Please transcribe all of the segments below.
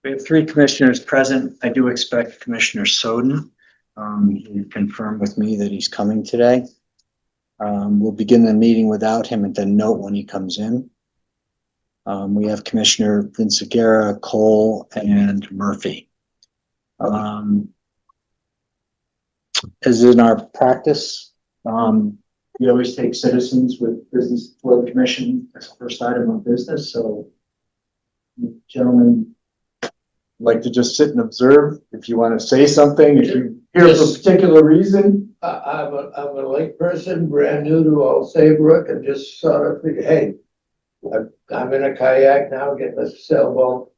We have 3 commissioners present. I do expect Commissioner Soden. He confirmed with me that he's coming today. We'll begin the meeting without him and then note when he comes in. We have Commissioner Vinciguerra, Cole, and Murphy. As in our practice, we always take citizens with business for the commission as the first item of business. So, gentlemen, like to just sit and observe. If you want to say something, if you hear for a particular reason. I'm a lake person, brand new to all Saybrook, and just sort of think, hey, I'm in a kayak now, getting a sailboat.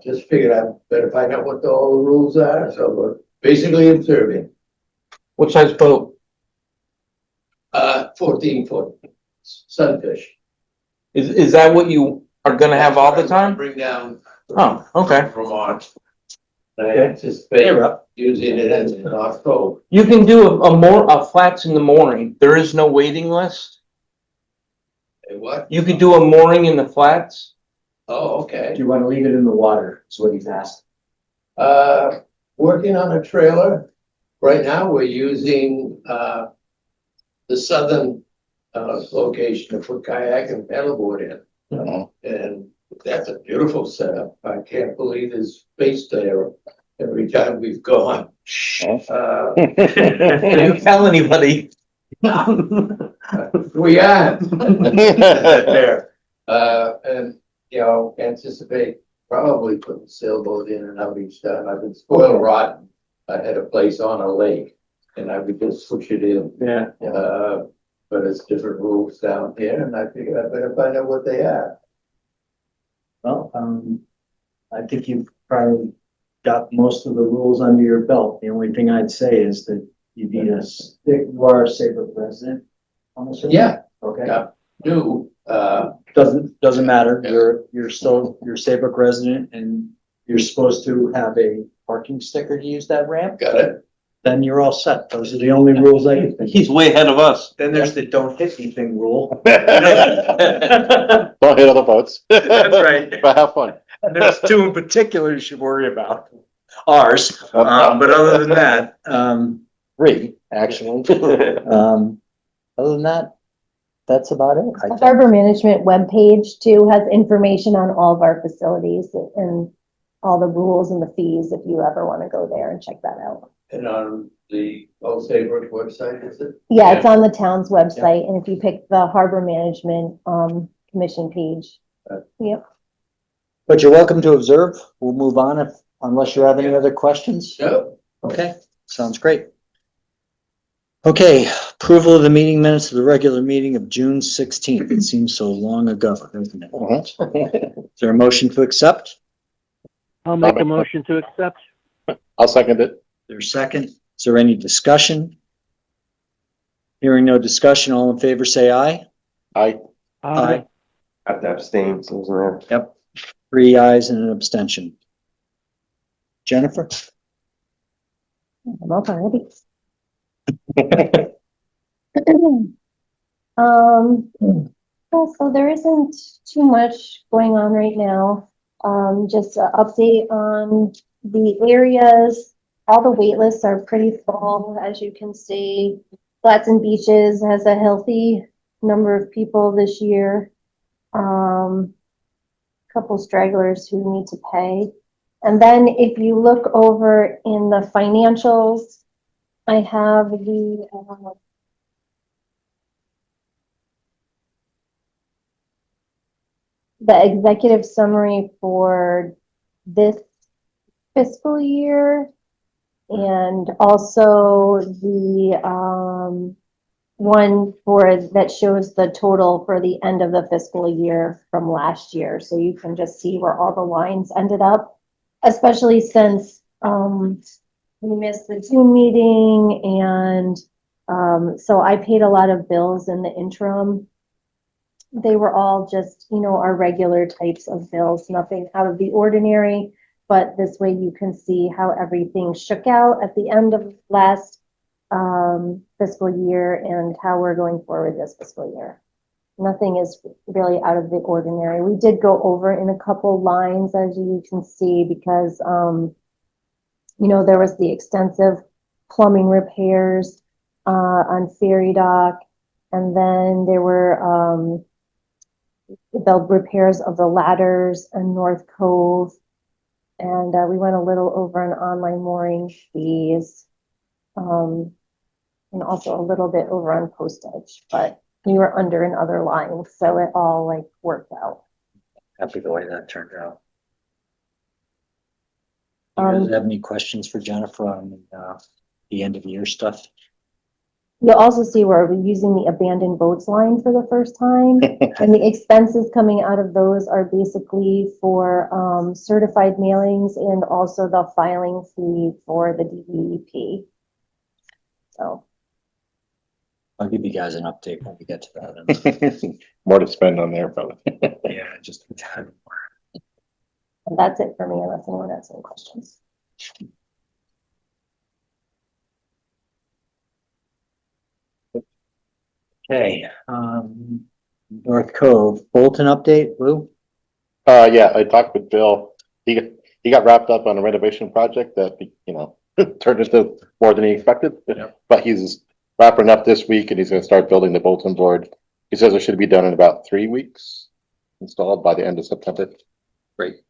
Just figured I better find out what all the rules are. So we're basically observing. What size boat? 14-foot sunfish. Is that what you are gonna have all the time? Bring down Oh, okay. Vermont. I anticipate using it as an off-road. You can do a flats in the morning. There is no waiting list. Hey, what? You could do a mooring in the flats. Oh, okay. Do you want to leave it in the water? Is what he's asked. Working on a trailer. Right now, we're using the southern location to put kayak and paddleboard in. And that's a beautiful setup. I can't believe there's space there every time we've gone. Don't tell anybody. We are. There. And, you know, anticipate probably putting sailboat in and out each time. I've been spoiled rotten. I had a place on a lake and I would just push it in. Yeah. But it's different rules down here and I figured I better find out what they are. Well, I think you've probably got most of the rules under your belt. The only thing I'd say is that you need a stick. You are a Saybrook resident. I'm assuming? Yeah. Okay. Yeah. New. Doesn't matter. Yeah. You're still Saybrook resident, and you're supposed to have a parking sticker to use that ramp. Got it. Then you're all set. Those are the only rules I can think. He's way ahead of us. Then there's the don't hit anything rule. Don't hit other boats. That's right. But have fun. And there's 2 in particular you should worry about. Ours, but other than that, 3, actually. other than that, that's about it. I The think. harbor management webpage too has information on all of our facilities and all the rules and the fees if you ever want to go there and check that out. And on the Old Saybrook website, is it? Yeah, it's on the town's website, and if you pick the harbor management commission page. Yep. But you're welcome to observe. We'll move on unless you have any other questions. Yep. Okay, sounds great. Okay, approval of the meeting minutes of the regular meeting of June 16th. It seems so long ago, doesn't it? Is there a motion to accept? I'll make a motion to accept. I'll second it. There's a second. Is there any discussion? Hearing no discussion, all in favor say aye. Aye. Aye. Have to abstain, so isn't there? Yep. 3 ayes and an abstention. Jennifer? I'm up already. Yeah, so there isn't too much going on right now. Just an update on the areas. All the wait lists are pretty full, as you can see. Flats and Beaches has a healthy number of people this year. Couple stragglers who need to pay. And then if you look over in the financials, I have the executive summary for this fiscal year and also the one for that shows the total for the end of the fiscal year from last year. So you can just see where all the lines ended up, especially since we missed the June meeting and so I paid a lot of bills in the interim. They were all just, you know, our regular types of bills, nothing out of the ordinary, but this way you can see how everything shook out at the end of last fiscal year and how we're going forward this fiscal year. Nothing is really out of the ordinary. We did go over in a couple lines, as you can see, because, there was the extensive plumbing repairs, on Ferry Dock. And then there were, the repairs of the ladders and North Cove. And, we went a little over on online mooring fees. And also a little bit over on postage, but we were under in other lines, so it all like worked out. Happy the way that turned out. Do you guys Um, have any questions for Jennifer on, the end of year stuff? You'll also see where we're using the abandoned boats line for the first time. And the expenses coming out of those are basically for, certified mailings and also the filing fee for the DEP. So. I'll give you guys an update when we get to that. More to spend on there, probably. Yeah, just a tad more. And that's it for me, unless anyone has any questions. Okay, North Cove, Bolton update, Lou? Yeah, I talked with Bill. He got wrapped up on a renovation project that, turned into more than he expected. Yep. But he's wrapping up this week and he's gonna start building the Bolton board. He says it should be done in about 3 weeks, installed by the end of September. Great.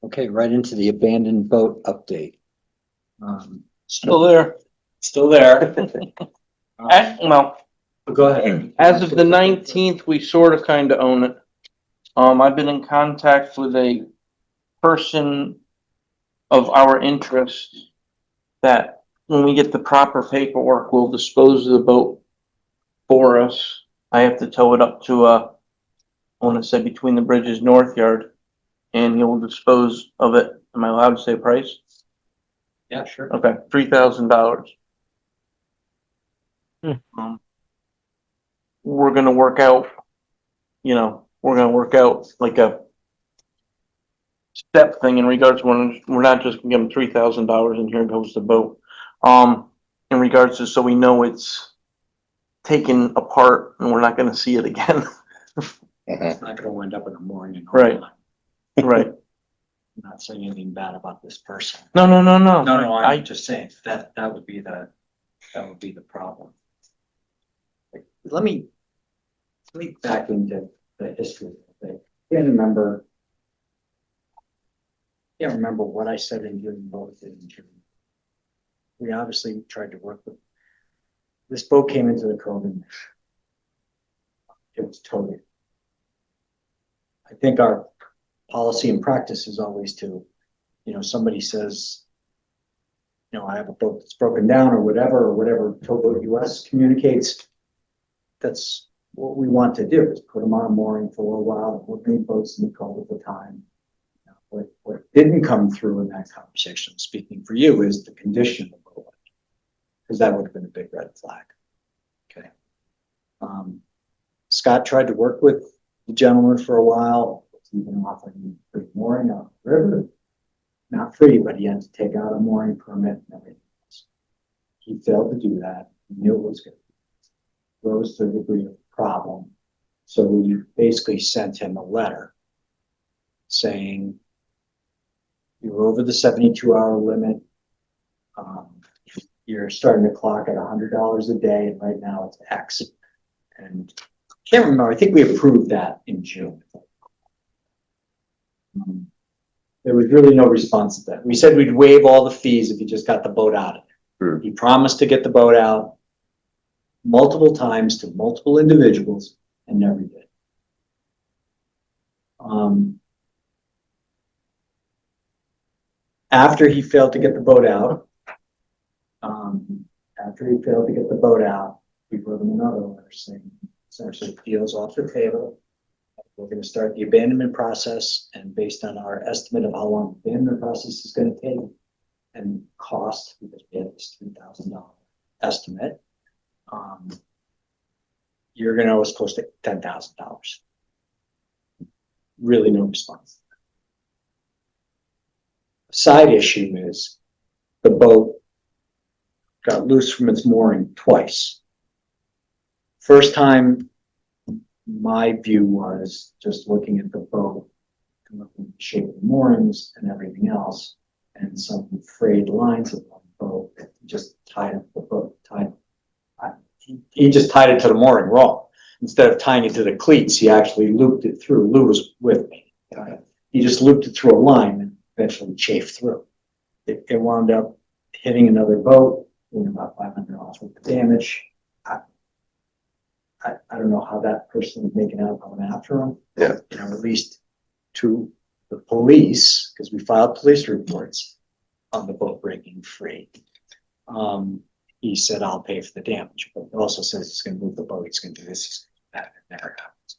Okay, right into the abandoned boat update. Still there. Still there. Well, Go ahead. as of the 19th, we sort of kind of own it. I've been in contact with a person of our interest that when we get the proper paperwork, will dispose of the boat for us. I have to tow it up to, I want to say Between the Bridges North Yard, and he'll dispose of it. Am I allowed to say price? Yeah, sure. Okay, $3,000. We're gonna work out, like a step thing in regards when we're not just gonna give them $3,000 and here goes the boat. In regards to, so we know it's taken apart and we're not gonna see it again. It's not gonna wind up in a mooring. Right. Right. I'm not saying anything bad about this person. No. No, I I'm just saying that would be the problem. Like, let me back into the history of the thing. Can't remember what I said in June, what we did in June. We obviously tried to work with, this boat came into the cove and it was towed. I think our policy and practice is always to, somebody says, I have a boat that's broken down or whatever Towboat US communicates. That's what we want to do, is put them on a mooring for a while, we'll bring boats in the cove at the time. What didn't come through in that conversation, speaking for you, is the condition of the boat. Because that would have been a big red flag. Okay. Scott tried to work with the gentleman for a while, even offering him free mooring on the river. Not free, but he had to take out a mooring permit and everything else. He failed to do that. He knew it was going to rose to the degree of problem. So we basically sent him a letter saying, you're over the 72-hour limit. You're starting to clock at $100 a day, and right now it's X. And I can't remember, I think we approved that in June. There was really no response to that. We said we'd waive all the fees if you just got the boat out of there. He promised to get the boat out multiple times to multiple individuals and never did. After he failed to get the boat out, we wrote him another letter saying, essentially, deals off the table. We're going to start the abandonment process, and based on our estimate of how long the abandonment process is going to take and cost, because we have this $3,000 estimate, you're going to owe us close to $10,000. Really no response. Side issue is the boat got loose from its mooring twice. First time, my view was just looking at the boat, looking at the shape of the moorings and everything else, and some frayed lines of the boat, just tied up the boat, he just tied it to the mooring wrong. Instead of tying it to the cleats, he actually looped it through. Lou was with me. He just looped it through a line and eventually chafed through. It wound up hitting another boat, doing about $500 worth of damage. I don't know how that person was making out going after him. Yeah. You know, at least to the police, because we filed police reports on the boat breaking free. He said, I'll pay for the damage, but he also says he's gonna move the boat, he's gonna do this, he's gonna do that. It never happens.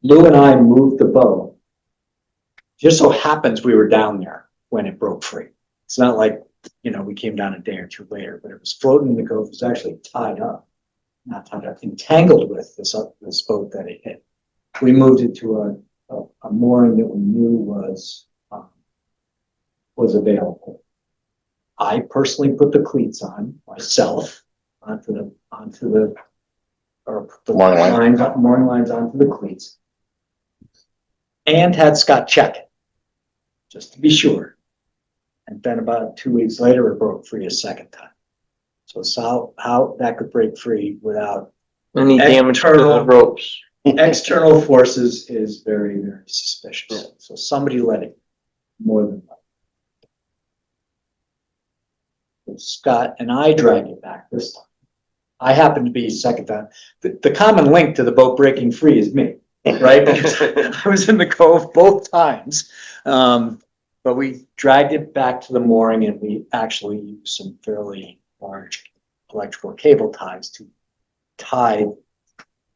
Lou and I moved the boat. Just so happens we were down there when it broke free. It's not like, you know, we came down a day or two later, but it was floating in the cove. It was actually tied up, not tied up, entangled with this boat that it hit. We moved it to a mooring that we knew was available. I personally put the cleats on myself, onto the mooring lines onto the cleats, and had Scott check it, just to be sure. And then about 2 weeks later, it broke free a second time. So how that could break free without Any damage to the External. ropes? external forces is very, very suspicious. So somebody let it more than one. Scott and I dragged it back this time. I happened to be second time. The common link to the boat breaking free is me, right? Because I was in the cove both times. But we dragged it back to the mooring and we actually used some fairly large electrical cable ties to tie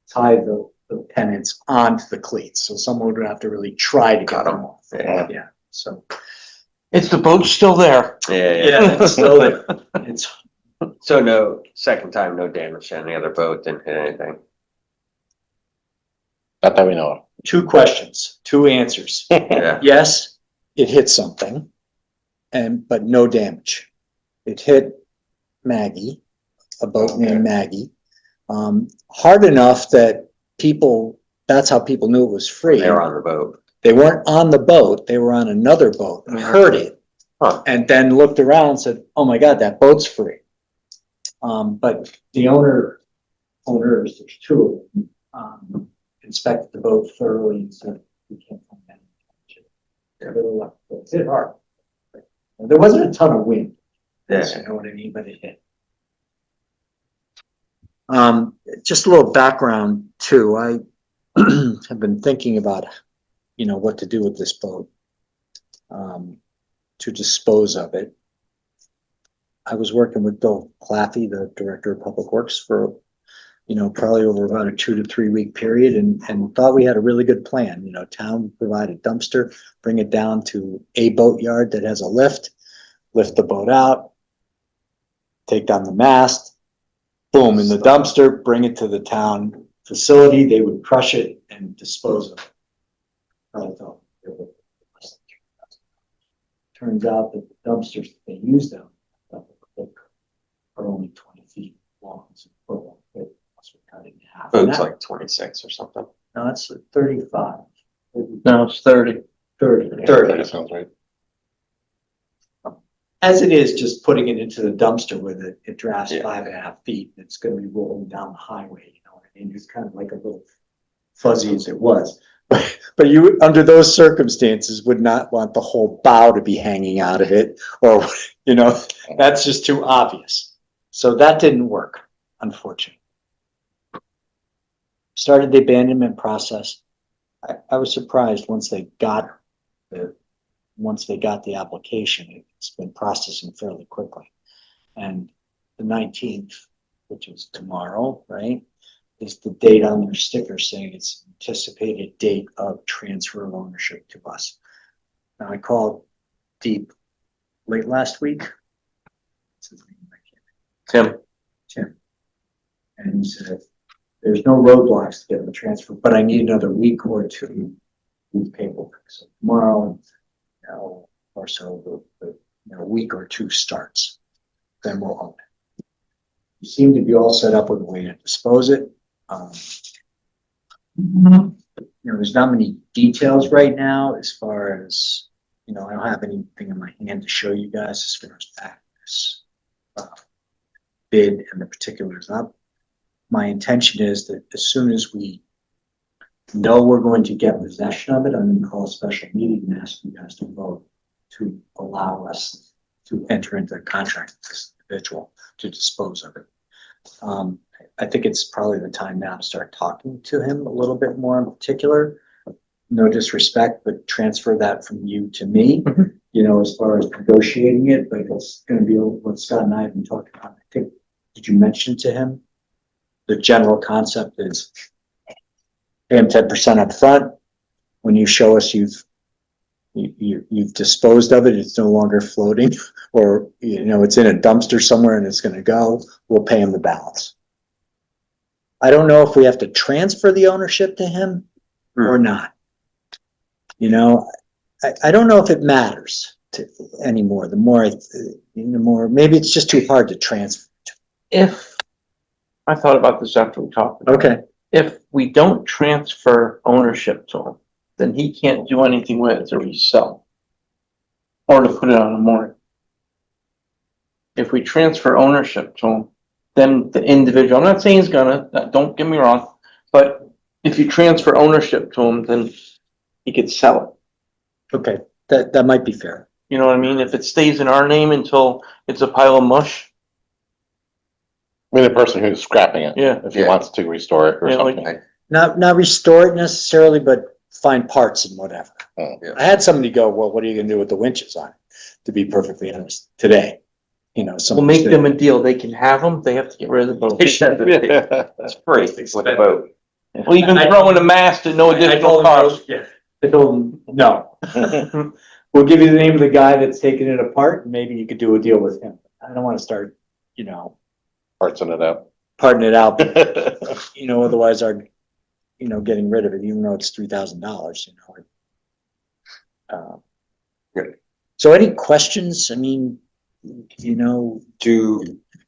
the pennants onto the cleats. So someone would have to really try to get them off. Yeah, so. Is the boat still there? Yeah. It's still there. It's, So no, second time, no damage to any other boat, didn't hit anything. Not that we know of. 2 questions, 2 answers. Yeah. Yes, it hit something, but no damage. It hit Maggie, a boat named Maggie, hard enough that that's how people knew it was free. They were on the boat. They weren't on the boat, they were on another boat and heard it. Huh. And then looked around and said, oh my God, that boat's free. But the owners, there's 2 of them, inspected the boat thoroughly and said, we can't find any. It hit hard. There wasn't a ton of wind. Yeah. You know what I mean, but it hit. Just a little background too. I have been thinking about, you know, what to do with this boat, to dispose of it. I was working with Bill Claffey, the Director of Public Works, for, you know, probably over about a 2 to 3 week period, and thought we had a really good plan. You know, town would provide a dumpster, bring it down to a boat yard that has a lift the boat out, take down the mast, boom, in the dumpster, bring it to the town facility. They would crush it and dispose of it. I thought it would. Turns out that the dumpsters that they use them are only 20 feet long. So they must have cut it in half. Boat's like 26 or something. No, it's 35. No, it's 30. 30. That sounds right. As it is, just putting it into the dumpster with it drafts Yeah. 5.5 feet. It's going to be rolling down the highway. You know what I mean? It's kind of like a little fuzzy as it was. But you, under those circumstances, would not want the whole bow to be hanging out of it, or, you know, that's just too obvious. So that didn't work, unfortunately. Started the abandonment process. I was surprised once they got the application. It's been processing fairly quickly. And the 19th, which is tomorrow, right, is the date on their sticker saying it's anticipated date of transfer of ownership to us. Now, I called Deep late last week. What's his name? Tim. And he said, there's no roadblocks to get the transfer, but I need another week or 2 with paperwork. So tomorrow, you know, or so, a week or 2 starts. Then we'll own it. you seem to be all set up with a way to dispose it. There's not many details right now as far as, I don't have anything in my hand to show you guys as far as factors. Bid and the particulars up. My intention is that as soon as we know we're going to get possession of it, I'm going to call a special meeting and ask you guys to vote to allow us to enter into a contract with this individual to dispose of it. I think it's probably the time now to start talking to him a little bit more in particular. No disrespect, but transfer that from you to me, as far as negotiating it, but it's gonna be what Scott and I have been talking about. I think, did you mention to him? The general concept is pay him 10% up front. When you show us you've disposed of it, it's no longer floating, or, it's in a dumpster somewhere and it's gonna go, we'll pay him the balance. I don't know if we have to transfer the ownership to him or not. I don't know if it matters anymore. The more, maybe it's just too hard to transfer. I thought about this after we talked about it. Okay, If we don't transfer ownership to him, then he can't do anything with it to resell. Or to put it on a mooring. If we transfer ownership to him, then the individual, I'm not saying he's gonna, don't get me wrong, but if you transfer ownership to him, then he could sell it. okay, that might be fair. You know what I mean? If it stays in our name until it's a pile of mush, I mean, the person who's scrapping it, yeah. if he wants to restore it or Yeah, like- something. Not restore it necessarily, but find parts and whatever. Oh, yeah. I had somebody go, well, what are you gonna do with the winches on it? To be perfectly honest, today, We'll someone make said- them a deal. They can have them. They have to get rid of the boat. It's free with the boat. Well, you can throw in a mast at no additional cost. I told him, no. We'll give you the name of the guy that's taking it apart, and maybe you could do a deal with him. I don't wanna start, Partsing it up. parting it out, but, otherwise our, getting rid of it, even though it's $3,000, Good. So any questions? I mean, Do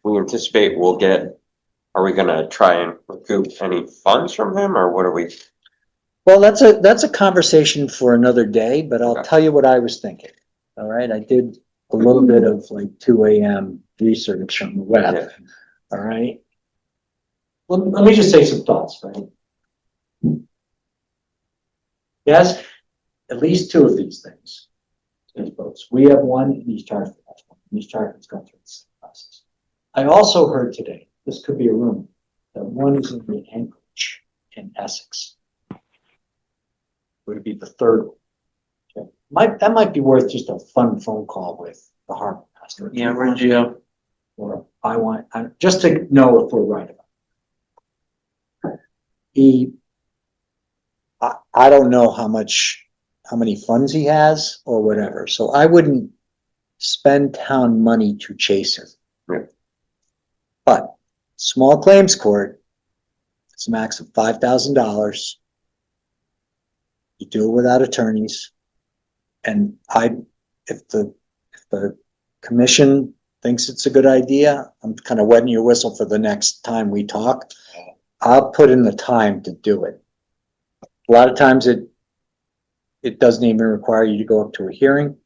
we anticipate are we gonna try and recoup any funds from him, or what are we? well, that's a conversation for another day, but I'll Okay. tell you what I was thinking. All right, I did a little bit of like 2 a.m. research on the web. Yeah. All right. Well, let me just say some thoughts, right? Yes, at least 2 of these things. These boats. We have one, and East Hartford has one. East Hartford's going through this process. I also heard today, this could be a rumor, that one is in the Anchorage in Essex. Would it be the third one? Okay. That might be worth just a fun phone call with the harbor master. Yeah, Reggio. Or just to know if we're right about it. I don't know how many funds he has or whatever, so I wouldn't spend town money to chase him. Yeah. But small claims court, it's a max of $5,000. You do it without attorneys. And if the commission thinks it's a good idea, I'm kind of wetting your whistle for the next time we talk. I'll put in the time to do it. A lot of times it doesn't even require you to go up to a hearing.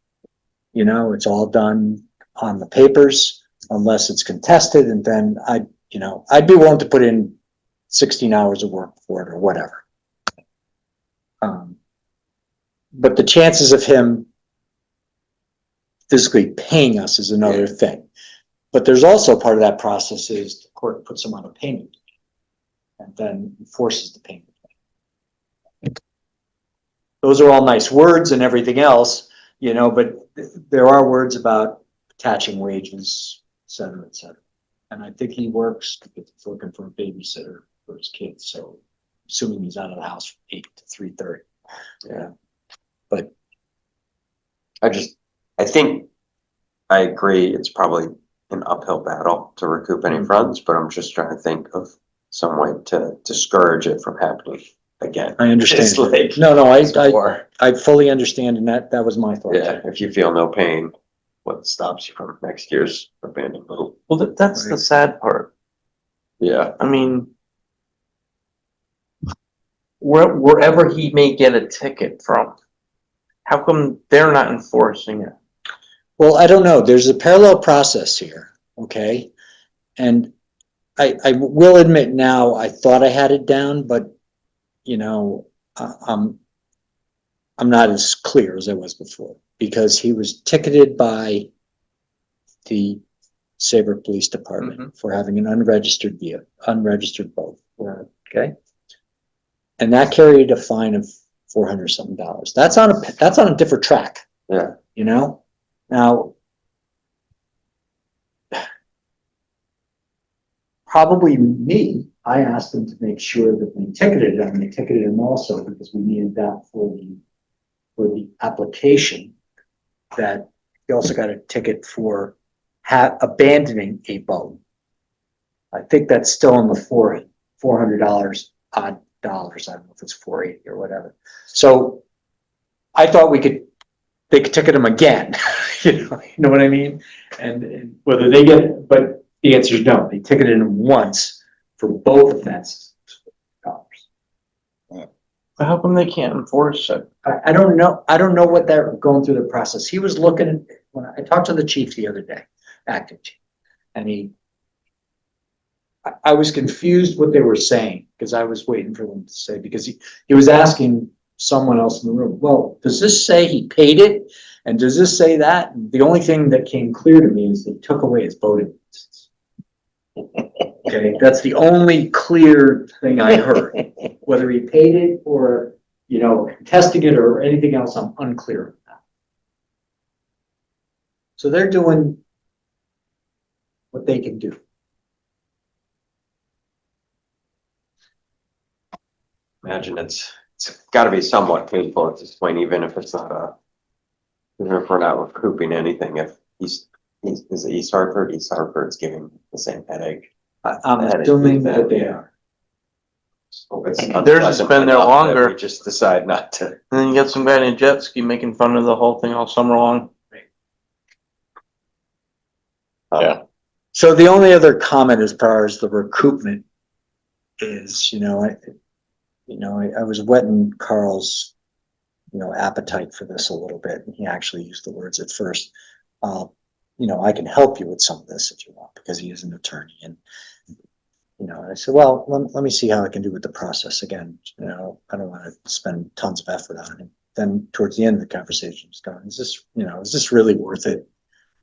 It's all done on the papers unless it's contested, and then I'd be willing to put in 16 hours of work for it or whatever. But the chances of him physically paying us is another thing. But there's also part of that process is the court puts him on a payment and then enforces the payment. Those are all nice words and everything else, but there are words about attaching wages, et cetera, et cetera. And I think he works, he's looking for a babysitter for his kids, so assuming he's out of the house from 8 to 3:30. Yeah. But I think I agree, it's probably an uphill battle to recoup any funds, but I'm just trying to think of some way to discourage it from happening again. I understand. It's like, No, or, I fully understand, and that was my thought. yeah, if you feel no pain, what stops you from next year's abandoned boat? Well, that's the sad part. Yeah. I mean, wherever he may get a ticket from, how come they're not enforcing it? Well, I don't know. There's a parallel process here, okay? And I will admit now, I thought I had it down, but, you know, I'm not as clear as I was before, because he was ticketed by the Saybrook Police Department for having an unregistered boat, okay? And that carried a fine of $400 something. That's on a different track. Yeah. You know? Now, probably me, I asked them to make sure that we ticketed him, and they ticketed him also because we needed that for the application. That he also got a ticket for abandoning a boat. I think that's still in the $400 odd dollars. I don't know if it's 480 or whatever. So I thought they could ticket him again. You know what I mean? And whether they get it, but the answer is no. They ticketed him once for both offenses. How come they can't enforce it? I don't know. I don't know what they're going through the process. He was looking, when I talked to the chief the other day, acting chief, and I was confused what they were saying, because I was waiting for them to say, because he was asking someone else in the room, well, does this say he paid it? And does this say that? And the only thing that came clear to me is they took away his boating license. Okay, that's the only clear thing I heard. Whether he paid it or, contesting it or anything else, I'm unclear on that. So they're doing what they can do. Imagine it's gotta be somewhat painful at this point, even if even if we're not recouping anything, if is it East Hartford? East Hartford's giving the same headache. I'm Headache assuming with that they are. So it's Theirs has unpleasant been there enough that longer. we just decide not to. And then you got some guy in a jet ski making fun of the whole thing all summer long. Yeah. So the only other comment as far as the recoupment is, I was whetting Carl's, appetite for this a little bit, and he actually used the words at first. I can help you with some of this if you want, because he is an attorney, and I said, well, let me see how I can do with the process again. I don't want to spend tons of effort on it. Then towards the end of the conversation, he's going, is this really worth it?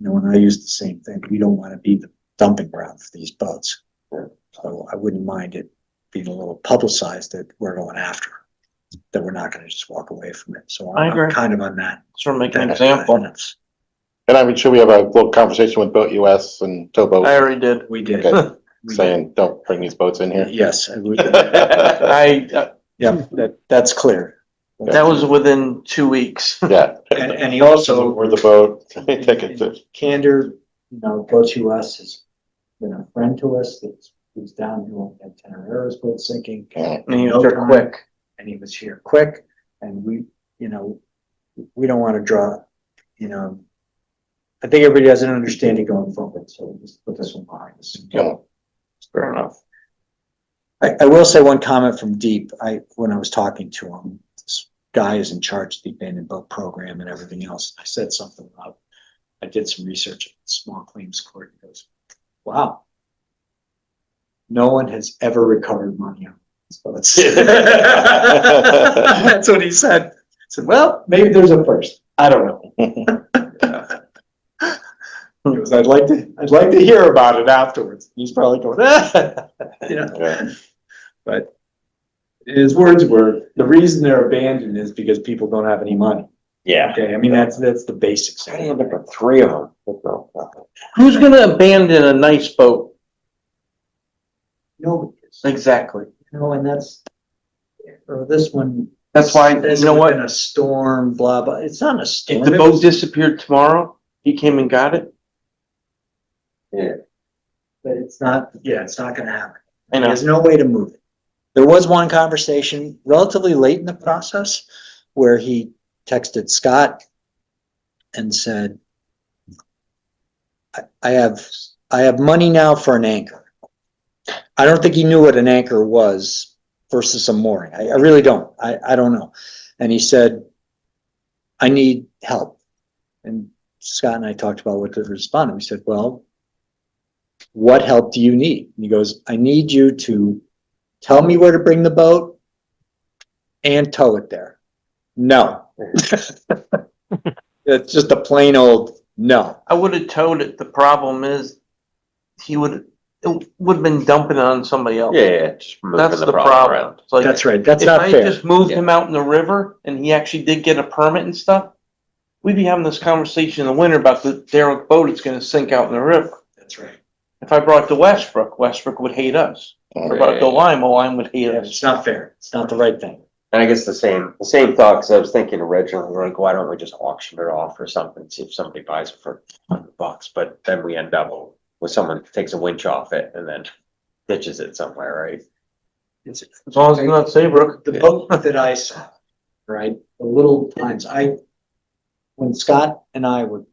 And I used the same thing. We don't want to be the dumping ground for these boats. So I wouldn't mind it being a little publicized that we're going after, that we're not going to just walk away from it. So I agree. I'm kind of on that. Sort of make an that example. fence. And I mean, should we have a little conversation with Boat US and Towboat I already did. We did. Okay. We saying, don't bring these boats in here? did. Yes, I would. I, Yeah, that's clear. that was within 2 weeks. Yeah. And he also, Or the boat, take it to. Candor, Boat US has been a friend to us. He's down here when Tenerifer's boat sinking. Yeah. And he was there quick. And he was here quick, and we don't want to draw, I think everybody has an understanding going forward, so we'll just put this one behind us. Yeah. Fair enough. I will say one comment from Deep. When I was talking to him, this guy is in charge of the abandoned boat program and everything else. I said something about, I did some research at the small claims court. He goes, wow, no one has ever recovered money on these boats. That's what he said. I said, well, maybe there's a first. I don't know. He goes, I'd like to hear about it afterwards. He's probably going, Yeah. But his words were, the reason they're abandoned is because people don't have any money. Yeah. Okay, I mean, that's the basics. I had like 3 of them. Who's gonna abandon a nice boat? Nobody is. Exactly. And or this one. That's why, There's you know what? been a storm, blah, blah. It's not a storm. If the boat disappeared tomorrow, he came and got it. But it's not gonna happen. I know. There's no way to move it. There was one conversation relatively late in the process where he texted Scott and said, I have money now for an anchor. I don't think he knew what an anchor was versus a mooring. I really don't. I don't know. And he said, I need help. And Scott and I talked about what to respond. We said, well, what help do you need? And he goes, I need you to tell me where to bring the boat and tow it there. No. It's just a plain old no. I would have towed it. The problem is it would have been dumping it on somebody else. Yeah, just That's moving the the problem problem. around. It's like, That's right. That's if not I fair. just moved him out in the river and he actually did get a permit and stuff, we'd be having this conversation in the winter about the derelict boat that's gonna sink out in the river. That's right. If I brought it to Westbrook, Westbrook would hate us. If I brought it to Lima, Lime would hate us. It's not fair. It's not the right thing. And I guess the same thought, because I was thinking originally, we're like, why don't we just auction it off or something, see if somebody buys it for $100, but then we end up with someone takes a winch off it and then ditches it somewhere, right? It's, As long as it's not Saybrook. the boat that I saw, right, the little times, when Scott and I were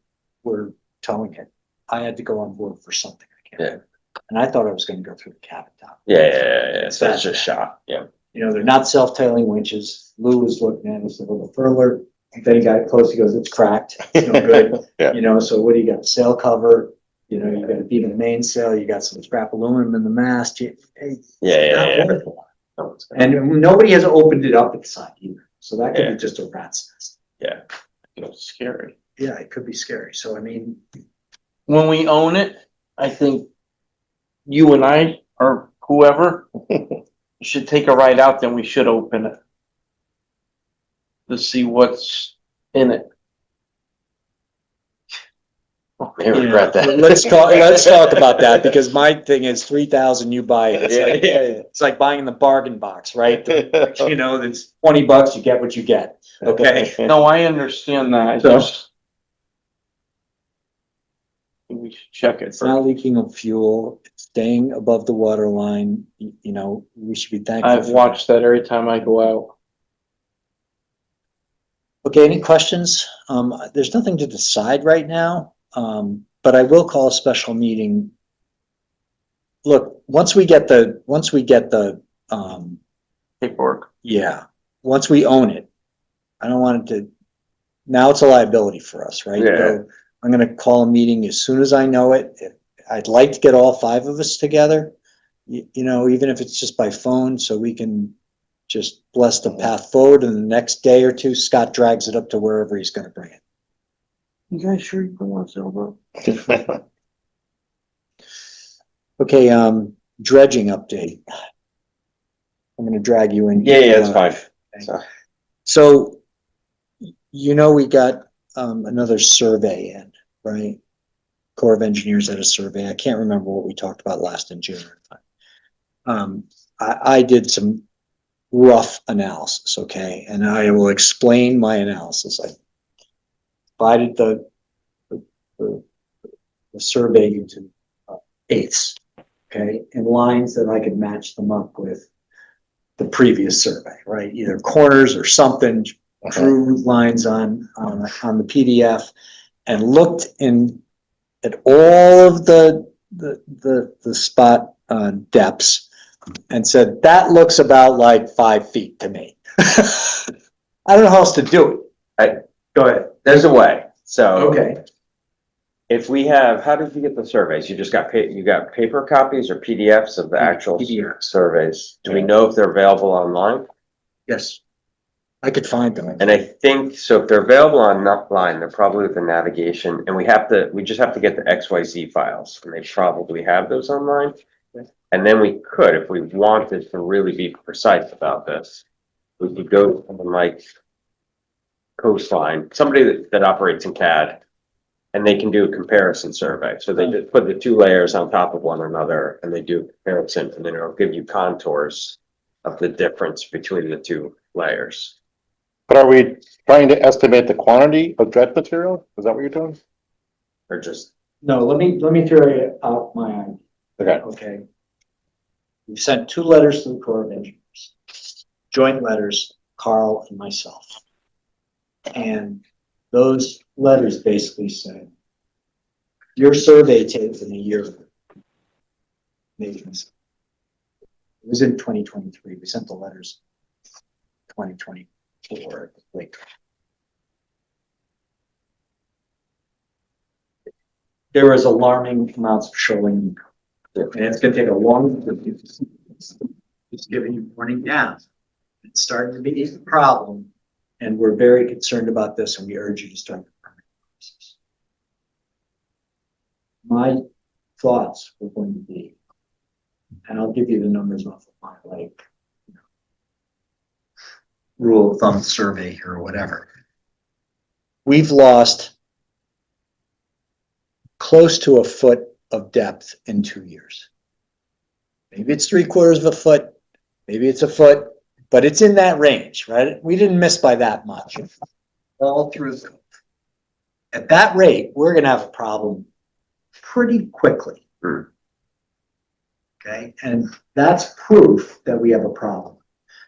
towing it, I had to go on board for something. I can't remember. And I thought I was gonna go through the cabin top. Yeah, so it's just shot, yeah. You know, they're not self-tailing winches. Lou was looking at it, said, well, the furler, then he got close, he goes, it's cracked, it's no good. Yeah. You know, so what do you got, sail cover, you know, you got a beam and mainsail, you got some scrap aluminum in the mast. Yeah. No, it's gonna- And nobody has opened it up at the side either, so that could Yeah. be just a rat's nest. Yeah, It's scary. Yeah, it could be scary, so I mean, When we own it, I think you and I, or whoever, should take a ride out, then we should open it. To see what's in it. I regret that. let's talk about that, because my thing is 3,000, you buy it. It's like buying the bargain box, right? You know, that's $20, you get what you get, okay? No, I understand that. I So- just. We should check it It's not first. leaking of fuel, it's staying above the water line, you know, we should be thankful. I've for watched that every time I go out. Okay, any questions? There's nothing to decide right now, but I will call a special meeting. Look, once we get the, Paperwork. yeah, once we own it, I don't want it to, now it's a liability for us, right? Yeah. So I'm gonna call a meeting as soon as I know it. I'd like to get all 5 of us together, you know, even if it's just by phone, so we can just bless the path forward, and the next day or two, Scott drags it up to wherever he's gonna bring it. You guys sure you don't want to Saybrook? Okay, dredging update. I'm gonna drag you in. Yeah, it's fine. So, So, you know, we got, another survey in, right? Corps of Engineers had a survey. I can't remember what we talked about last in June. I did some rough analysis, okay? And I will explain my analysis. I divided the survey into eighths, okay? And lines that I could match them up with the previous survey, right? Either corners or something, drew lines on the PDF and looked at all of the spot depths and said, that looks about like 5 feet to me. I don't know how else to do it. Go ahead. there's a way, so. Okay. If we have, how did you get the surveys? You just got you got paper copies or PDFs of the actual PDF. surveys? Do we know if they're available online? Yes. I could find them. And I think, so if they're available online, they're probably with the navigation, and we just have to get the XYZ files, and they probably have those online. And then we could, if we wanted to really be precise about this, we could go to something like Coastline, somebody that operates in CAD, and they can do a comparison survey. So they just put the 2 layers on top of one another, and they do a comparison, and then it'll give you contours of the difference between the 2 layers. But are we trying to estimate the quantity of dredge material? Is that what you're doing? Or just, No, let me throw you out my idea. Okay. Okay. We sent 2 letters to the Corps of Engineers, joint letters, Carl and myself. And those letters basically said, your survey takes in a year. Maybe It was in 2023. We sent the letters 2024, like. There was alarming amounts of shoaling. And it's gonna take a long, just giving you warning now. It's starting to be a problem, and we're very concerned about this, and we urge you to start the permit process. My thoughts were going to be, and I'll give you the numbers off of my like rule of thumb survey here or whatever. We've lost close to a foot of depth in 2 years. Maybe it's 3/4 of a foot, maybe it's a foot, but it's in that range, right? We didn't miss by that much. All through. At that rate, we're gonna have a problem pretty quickly. Okay, and that's proof that we have a problem.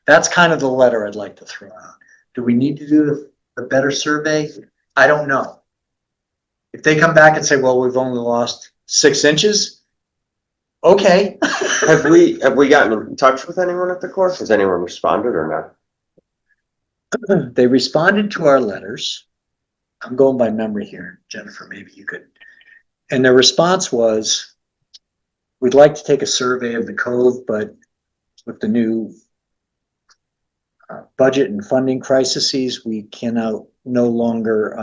That's kind of the letter I'd like to throw out. Do we need to do the better survey? I don't know. If they come back and say, well, we've only lost 6 inches, okay. Have we gotten in touch with anyone at the course? Has anyone responded or not? They responded to our letters. I'm going by memory here, Jennifer, maybe you could. And their response was, we'd like to take a survey of the cove, but with the new budget and funding crises, we cannot no longer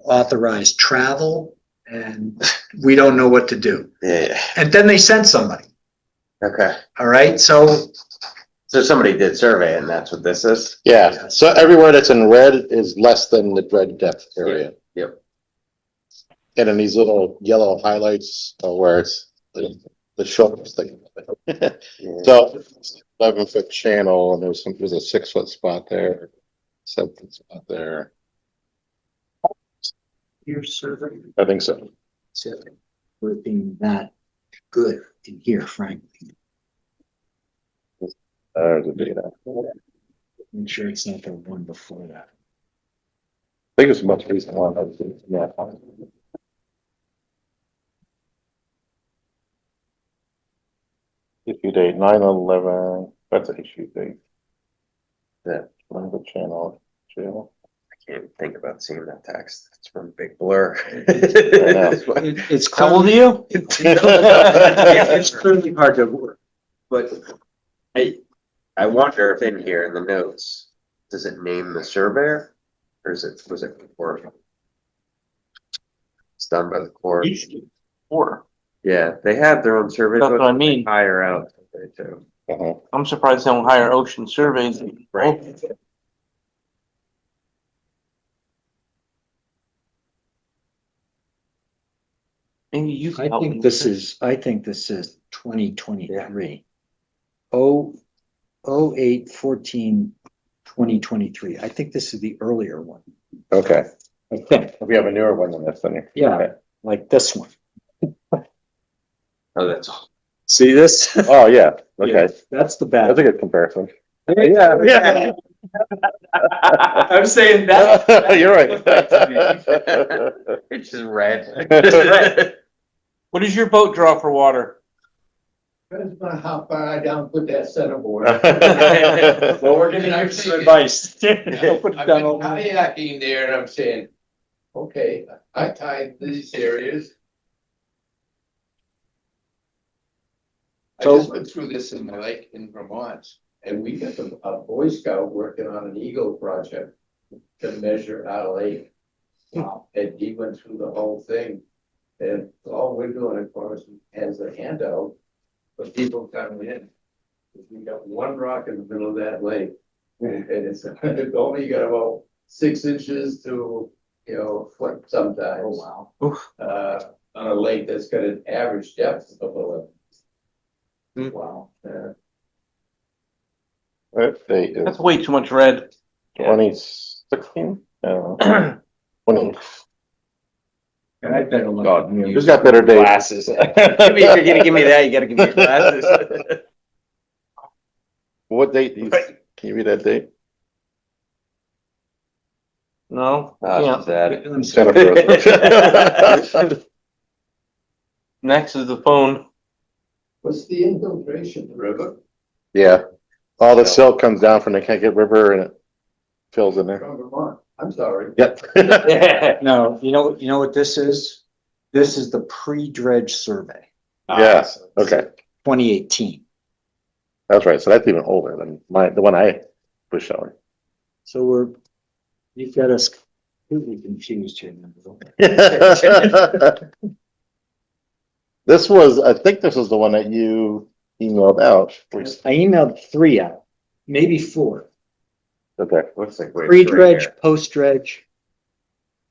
authorize travel, and we don't know what to do. Yeah. And then they sent somebody. Okay. All right, so Somebody did survey and that's what this is? Yeah, so everywhere that's in red is less than the red depth area. Yep. And then these little yellow highlights are where it's the shortest thing. Yeah. So 11-foot channel, and there's a 6-foot spot there, 7-foot spot there. your survey, I think so. we're being that good in here, frankly. There's the data. Make sure it's not the one before that. I think it's a much recent one. Yeah. Issue date 9/11. That's an issue date. Yeah. On the channel. I can't even think about seeing that text. It's from Big Blur. It's How old are you? It's clearly hard to work. But I wonder if in here in the notes, does it name the surveyor? Or was it before? It's done by the court. Or, Yeah, they have their own survey. that's what I book. mean. Hire out survey too. I'm surprised they don't hire ocean surveys. Right. Maybe you I can help me. think this is 2023. 08/14/2023. I think this is the earlier one. Okay. I think, We have a newer one than this then. yeah, like this one. Oh, that's all. See this? Oh, yeah, okay. That's the That's bad. a good comparison. Yeah, yeah. I'm saying that. You're right. It's just red. What does your boat draw for water? Depends on how far I down put that centerboard. Well, we're gonna give you some advice. I've been kayaking there and I'm saying, okay, I tied these areas. I So- just went through this in my lake in Vermont, and we got a Boy Scout working on an Eagle project to measure our lake. And he went through the whole thing, and all we're doing, of course, has a handout for people coming in. We got one rock in the middle of that lake, and it's only got about 6 inches to, a foot sometimes. Oh, wow. On a lake that's got an average depth of 11. wow. That date That's is way too much red. 2016? 20. I better look. God, who's got better dates? Glasses. If you're gonna give me that, you gotta give me your glasses. What date? Can you read that date? No, Oh, yeah. she's at it. Jennifer. 嗯 Next is the phone. What's the infiltration, the river? Yeah, all the silt comes down from the Kankakee River and it fills in there. From Vermont. I'm sorry. Yep. No, you know what this is? This is the pre-dredge survey, Yeah, okay, 2018. that's right, so that's even older than the one I was showing. So you've got us completely confused here. This was, I think this was the one that you emailed out. I emailed 3 out, maybe 4. Okay, Looks like we're. Pre-dredge, post-dredge,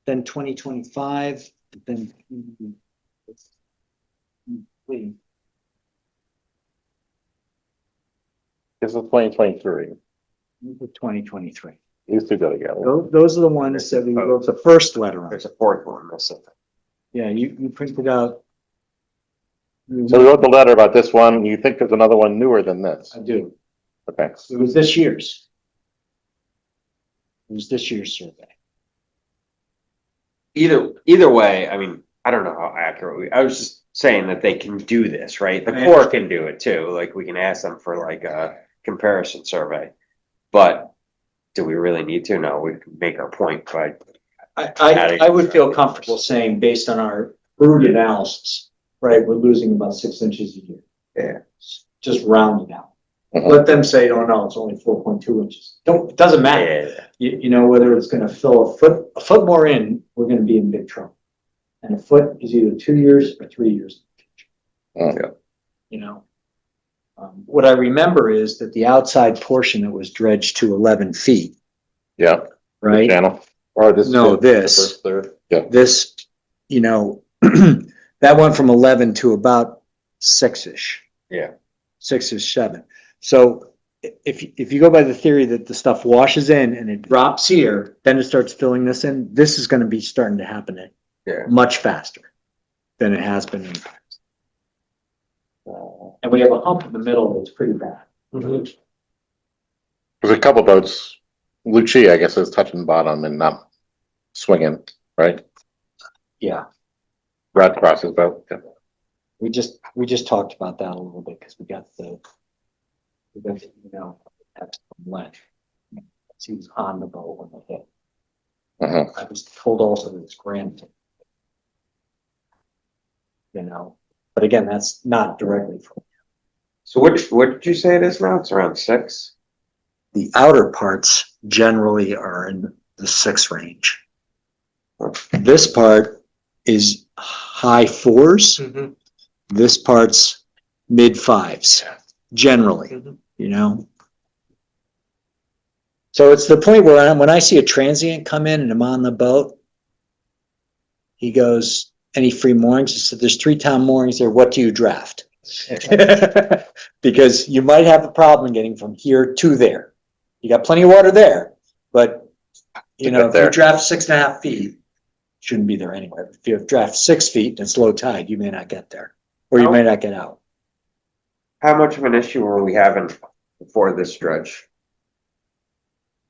then 2025, then. this is 2023. 2023. These two go together. Those are the ones that we wrote the first letter on. There's a fourth one missing. Yeah, you printed out. So we wrote the letter about this one. You think there's another one newer than this? I do. Okay. It was this year's. It was this year's survey. Either way, I mean, I don't know how accurate I was just saying that they can do this, right? The I Corps can do it too, like we can ask them for like a comparison survey. But do we really need to? No, we can make our point by. I would feel comfortable saying, based on our crude analysis, right, we're losing about 6 inches a year. Yeah. Just rounding out. Mhm. Let them say, oh no, it's only 4.2 inches. It doesn't matter. Yeah, You know, whether it's gonna fill a foot more in, we're gonna be in big trouble. And a foot is either 2 years or 3 years. Yeah. You know? What I remember is that the outside portion that was dredged to 11 feet, Yeah. right? Channel. Or this. No, the this. first third. Yeah. This, you know, that went from 11 to about 6-ish. Yeah. 6 or 7. So if you go by the theory that the stuff washes in and it drops here, then it starts filling this in, this is gonna be starting to happen Yeah. much faster than it has been in the past. And we have a hump in the middle that's pretty bad. There's a couple boats. Lucia, I guess, is touching bottom and not swinging, right? Yeah, Red Cross's boat. Yeah. we just talked about that a little bit because we got you know, text from Len. He was on the boat when they hit. Mhm. I was told also that it's grand. You know, but again, that's not directly from So what did you say it is now? It's around 6? the outer parts generally are in the 6 range. This part is high 4s. Mhm. This part's mid 5s, generally, Mhm. you know? So it's the point where when I see a transient come in and I'm on the boat, he goes, any free moorings? I said, there's 3 town moorings there. What do you draft? Because you might have a problem getting from here to there. You got plenty of water there, but you know, if you draft 6.5 feet, shouldn't be there anyway. If you draft 6 feet and it's low tide, you may not get there, or you may not get out. How much of an issue were we having before this dredge?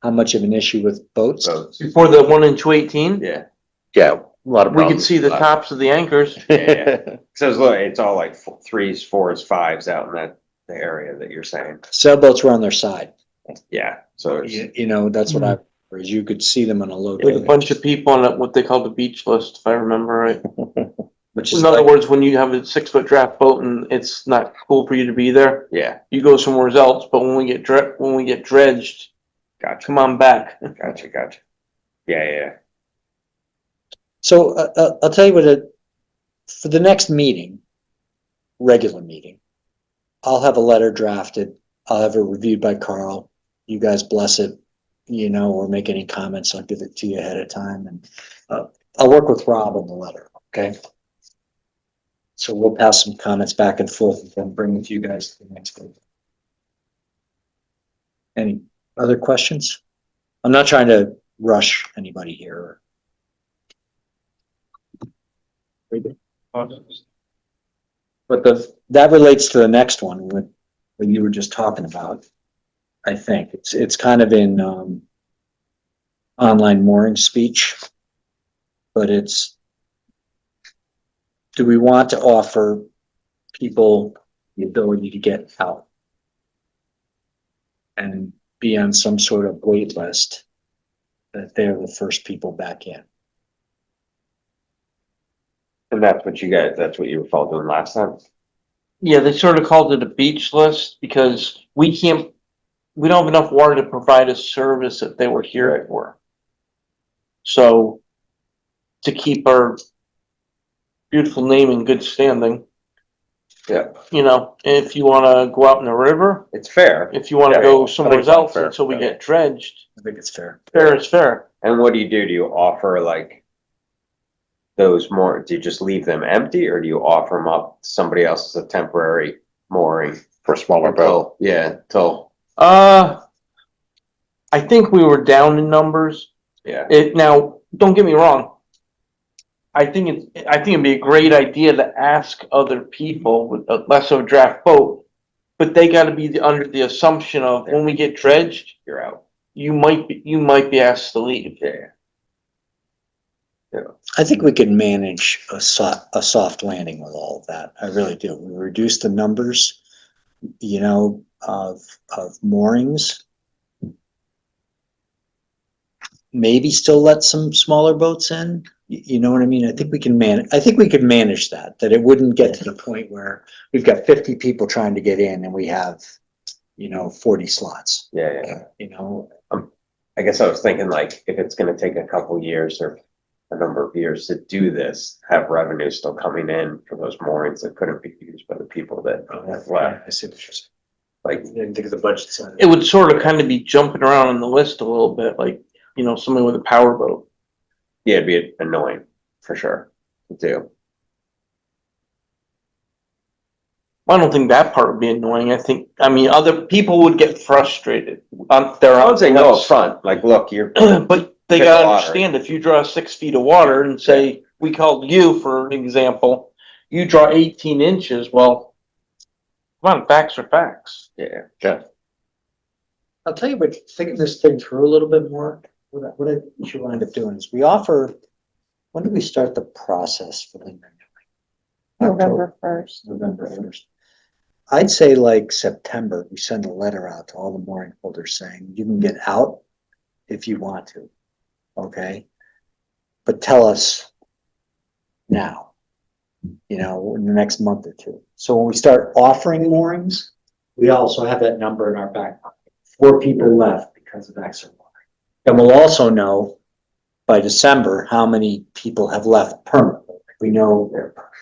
How much of an issue with boats? Boats. Before the 1 in 218, Yeah. Yeah, a lot of we could problems. see the tops of the anchors. Yeah. So it's all like 3s, 4s, 5s out in the area that you're saying. Sailboats were on their side. Yeah, so it's, You know, that's what I, whereas you could see them on a low With a tide. bunch of people on what they call the beach list, if I remember right. Which is In other like, words, when you have a 6-foot draft boat and it's not cool for you to be there, yeah, you go somewhere else. But when we get dredged, gotcha, come on back. gotcha. Yeah. so I'll tell you what, for the next meeting, regular meeting, I'll have a letter drafted. I'll have it reviewed by Carl. You guys bless it, you know, or make any comments. I'll give it to you ahead of time, and I'll work with Rob on the letter. Okay. So we'll pass some comments back and forth and then bring it to you guys to the next meeting. Any other questions? I'm not trying to rush anybody here. But that relates to the next one, what you were just talking about. I think it's kind of in online mooring speech, but it's, do we want to offer people the ability to get out and be on some sort of wait list, that they're the first people back in. And that's what you were all doing last time? Yeah, they sort of called it a beach list because we don't have enough water to provide a service that they were here for. So to keep our beautiful name in good standing, Yeah, you know, if you wanna go out in the river, it's fair. if you wanna Yeah, go I somewhere think it's not else fair. until we Yeah. get dredged, I think it's fair. fair is fair. And what do you do? Do you offer like those more, do you just leave them empty or do you offer them up to somebody else as a temporary mooring? For a smaller boat. Till, I think we were down in numbers. yeah, Now, don't get me wrong. I think it'd be a great idea to ask other people with a less of a draft boat, but they gotta be under the assumption of when we get dredged, you're out. you might be asked to leave. Yeah. I think we could manage a soft landing with all of that. I really do. We reduce the numbers, you know, of moorings. Maybe still let some smaller boats in, you know what I mean? I think we could manage that it wouldn't get to the point where we've got 50 people trying to get in and we have, 40 slots, Yeah. you know? I guess I was thinking like, if it's gonna take a couple years or a number of years to do this, have revenue still coming in for those moorings that couldn't be used by the people that have left. I see what you're saying. Like, I didn't think of the budget side. It would sort of kind of be jumping around on the list a little bit, like, somebody with a power boat. yeah, it'd be annoying for sure to do. I don't think that part would be annoying. Other people would get frustrated on their I own. would say no upfront, like, look, you're, But they Hit the gotta water. understand, if you draw 6 feet of water and say, we called you for an example, you draw 18 inches, well, come on, facts are facts. yeah. Yeah. I'll tell you what, thinking this thing through a little bit more, what I should wind up doing is when do we start the process for the November 1st. November 1st. I'd say like September, we send a letter out to all the mooring holders saying, you can get out if you want to, okay? But tell us now, in the next month or two. So when we start offering moorings, we also have that number in our back pocket. 4 people left because of extra mooring. And we'll also know by December how many people have left permanently. We know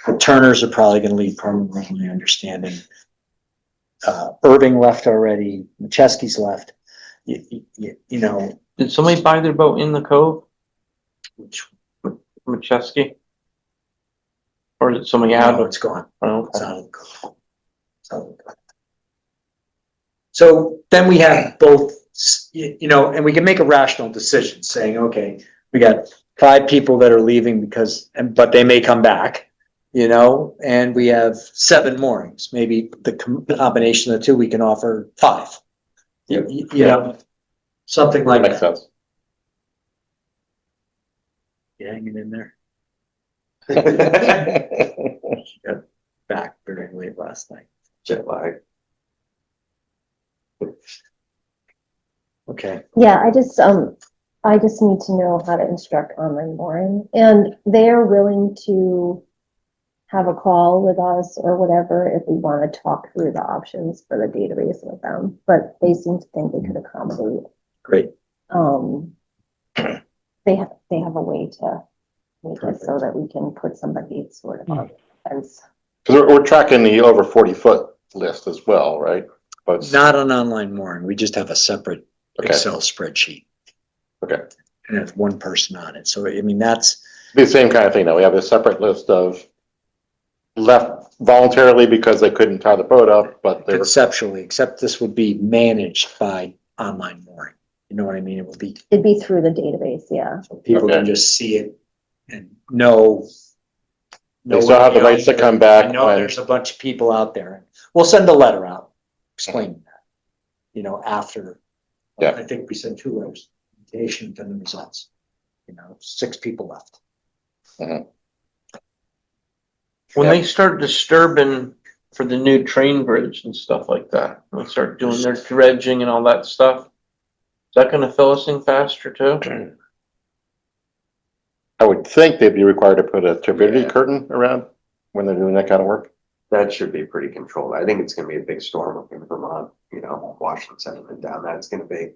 the Turners are probably gonna leave permanently, my understanding. Irving left already, McCheskey's left. Did somebody buy their boat in the cove, Which, Machesky? Or did somebody out of? it's gone. Oh, It's out of the code. It's out of the code. So then we have both, and we can make a rational decision saying, okay, we got 5 people that are leaving but they may come back, and we have 7 moorings. Maybe the combination of the two, we can offer 5. Something like Makes that. sense. You hanging in there? Yeah. Back very late last night. Jet lag. Okay. Yeah, I just need to know how to instruct online mooring, and they're willing to have a call with us or whatever if we want to talk through the options for the database with them, but they seem to think they could accommodate. Great. They have a way to make it so that we can put somebody sort of on the fence. Cause we're tracking the over 40-foot list as well, right? But it's- Not an online mooring. We just have a separate Okay. Excel spreadsheet. Okay. And it's one person on it. So, that's Be the same kind of thing though. We have a separate list of left voluntarily because they couldn't tie the boat up, but they were, conceptually, except this would be managed by online mooring. You know what I mean? It would be, It'd be through the database, yeah. so people can Okay. just see it and know. They still have the rights to come back I know when- there's a bunch of people out there. We'll send a letter out explaining that, after. Yeah. I think we sent 2 letters, invitation and the results. 6 people left. When they start disturbing for the new train bridge and stuff like that. They start doing their dredging and all that stuff. Is that gonna fill us in faster too? I would think they'd be required to put a turbidity Yeah. curtain around when they're doing that kind of work. That should be pretty controlled. I think it's gonna be a big storm up in Vermont, you know, washing sediment down. That's gonna be,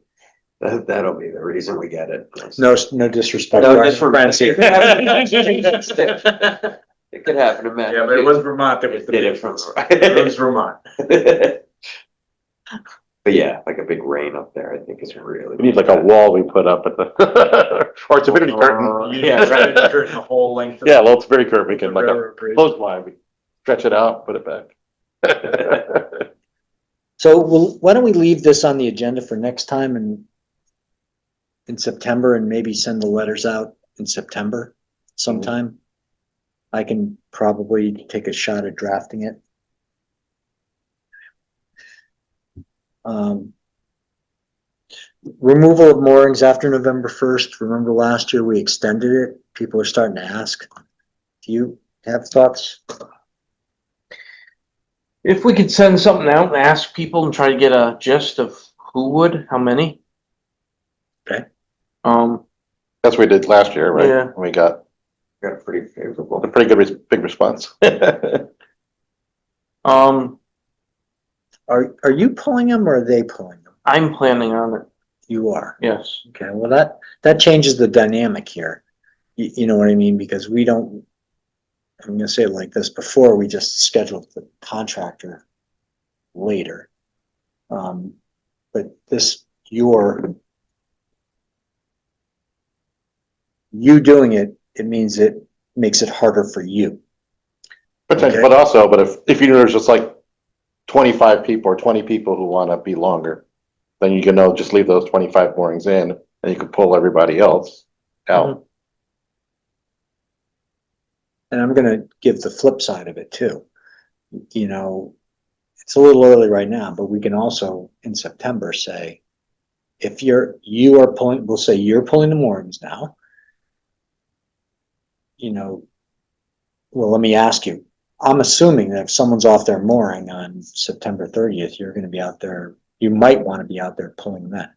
that'll be the reason we get it. No disrespect. No to our disrespect. friends here. It could happen to Matt. Yeah, but it was Vermont that was the Did big it from. It was Vermont. But yeah, like a big rain up there, I think is really. We need like a wall we put up at the, or a turbidity curtain. Yeah, right, curtain the whole length of. Yeah, well, it's very curved. We the can like a railroad bridge. clothesline, we stretch it out, put it back. So why don't we leave this on the agenda for next time and in September and maybe send the letters out in September sometime? I can probably take a shot at drafting it. Removal of moorings after November 1st. Remember last year we extended it. People are starting to ask. Do you have thoughts? If we could send something out and ask people and try to get a gist of who would, how many? Okay. That's what we did last year, right? Yeah. We got Got a pretty favorable. a pretty good, big response. Are you pulling them or are they pulling them? I'm planning on it, You are. yes. Okay, well, that changes the dynamic here. You know what I mean? Because we don't, I'm gonna say it like this, before we just scheduled the contractor later. But this, you doing it, it means it makes it harder for you. Potentially, Okay. but also, but if you know, there's just like 25 people or 20 people who want to be longer, then you can know, just leave those 25 moorings in and you can pull everybody else out. And I'm gonna give the flip side of it too. You know, it's a little early right now, but we can also in September say, if you are pulling, we'll say you're pulling the moorings now. You know, well, let me ask you, I'm assuming that if someone's off their mooring on September 30th, you're gonna be out there, you might wanna be out there pulling them in.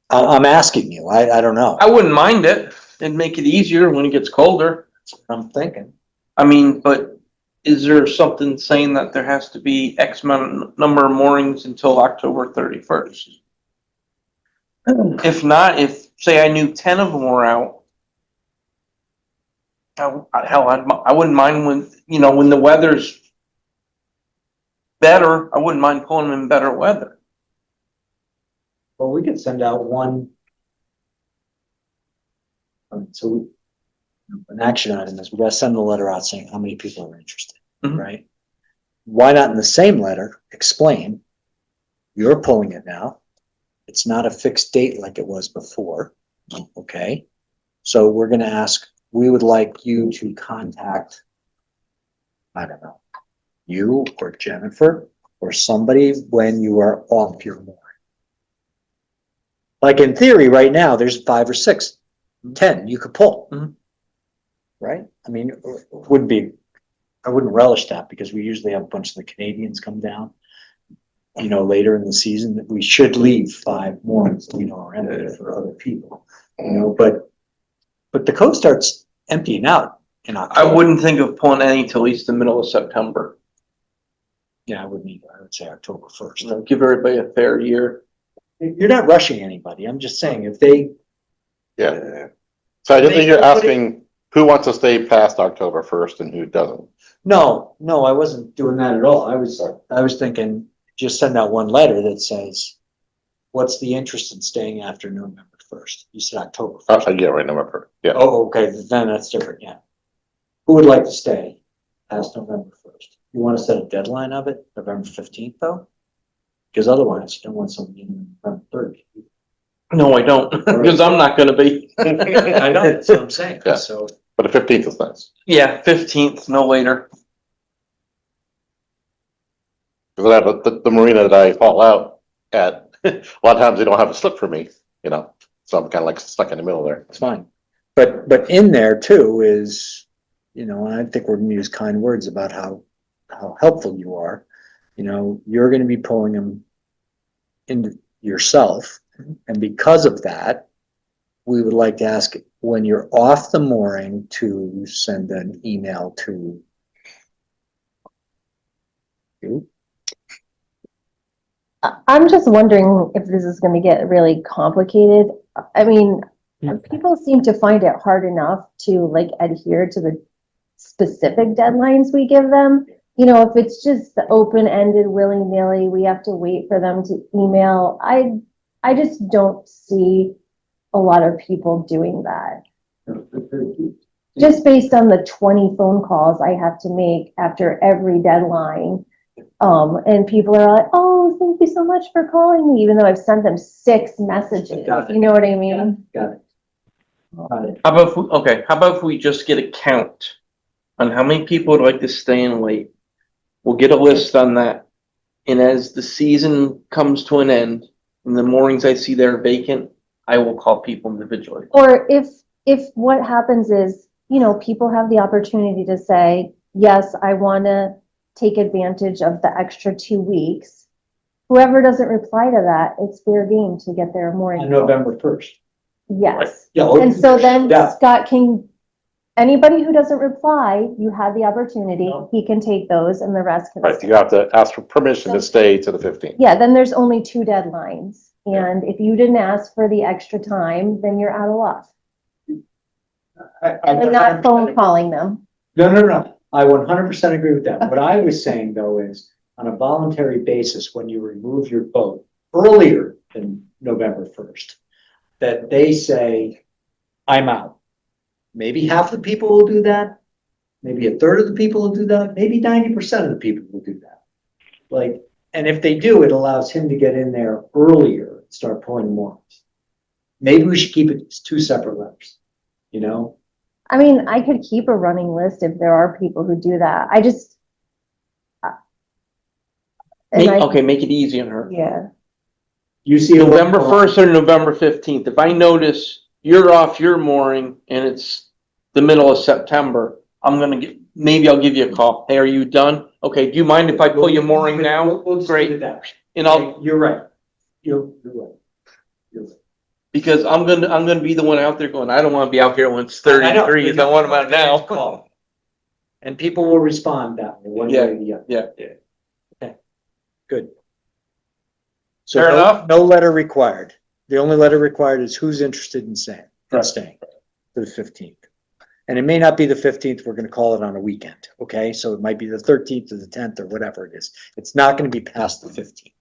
I'm asking you, I don't know. I wouldn't mind it. It'd make it easier when it gets colder. I'm thinking. I mean, but is there something saying that there has to be X number of moorings until October 31st? If not, if, say I knew 10 of them were out, hell, I wouldn't mind when, you know, when the weather's better, I wouldn't mind pulling them in better weather. Well, we could send out one. So an action item is we gotta send a letter out saying how many people are interested, Mhm. right? Why not in the same letter, explain, you're pulling it now. It's not a fixed date like it was before, okay? So we're gonna ask, we would like you to contact, I don't know, you or Jennifer or somebody when you are off your mooring. Like in theory, right now, there's 5 or 6, 10 you could pull. Mhm. Right? I mean, it wouldn't be, I wouldn't relish that because we usually have a bunch of the Canadians come down. You know, later in the season, that we should leave 5 more, you know, are empty for other people. You know, but the coast starts emptying out in I October. wouldn't think of pulling any till at least the middle of September. Yeah, I wouldn't either. I would say October 1st. You know, give everybody a fair year. You're not rushing anybody. I'm just saying if they, Yeah. So I think you're asking who wants to stay past October 1st and who doesn't. no, I wasn't doing that at all. I was thinking, just send out one letter that says, what's the interest in staying after November 1st? You said October 1st. Yeah, right, November. Yeah. Oh, okay, then that's different, yeah. Who would like to stay past November 1st? You want to set a deadline of it, November 15th though? Because otherwise you don't want somebody in November 3rd. No, I don't, because I'm not gonna be. I know, that's what I'm saying, Yeah. so. But the 15th is nice. Yeah, 15th, no later. Because I have the marina that I haul out at, a lot of times they don't have a slip for me, you know, so I'm kind of like stuck in the middle there. It's fine. But in there too is, you know, and I think we're gonna use kind words about how helpful you are. You know, you're gonna be pulling them into yourself, and because of that, we would like to ask when you're off the mooring to send an email to you. I'm just wondering if this is gonna get really complicated. I mean, people seem to find it hard enough to like adhere to the specific deadlines we give them. You know, if it's just the open-ended willy-nilly, we have to wait for them to email. I just don't see a lot of people doing that. Just based on the 20 phone calls I have to make after every deadline. And people are like, oh, thank you so much for calling me, even though I've sent them 6 messages. Got it. You know what I mean? Got it. Got it. How about, how about if we just get a count on how many people would like to stay in late? We'll get a list on that. And as the season comes to an end, and the mornings I see they're vacant, I will call people individually. Or if what happens is, you know, people have the opportunity to say, yes, I want to take advantage of the extra 2 weeks. Whoever doesn't reply to that, it's fair game to get their more. On November 1st. Yes. Yeah. And so then Yeah. Scott can, anybody who doesn't reply, you have the opportunity, No. he can take those and the rest can Right, stay. you have to ask for permission to stay to the 15th. Yeah, then there's only 2 deadlines. And if you didn't ask for the extra time, then you're out of luck. And I'm not phone calling them. No. I 100% agree with that. What I was saying though is on a voluntary basis, when you remove your boat earlier than November 1st, that they say, I'm out. Maybe half the people will do that. Maybe a third of the people will do that. Maybe 90% of the people will do that. Like, and if they do, it allows him to get in there earlier, and start pulling more. Maybe we should keep it as 2 separate letters, you know? I mean, I could keep a running list if there are people who do that. I just. Okay, make it easy on her. Yeah, You see. November 1st or November 15th. If I notice you're off your mooring and it's the middle of September, maybe I'll give you a call. Hey, are you done? Okay, do you mind if I pull your mooring now? We'll just Great. do that. And I'll, You're right. You're right. You're right. because I'm gonna be the one out there going, I don't wanna be out here when it's 30 degrees. I want them out now. And people will respond that way, one way or the other. Yeah. Okay, good. So Fair no- enough. No letter required. The only letter required is who's interested in staying Right. to the 15th. And it may not be the 15th, we're gonna call it on a weekend, okay? So it might be the 13th or the 10th or whatever it is. It's not gonna be past the 15th.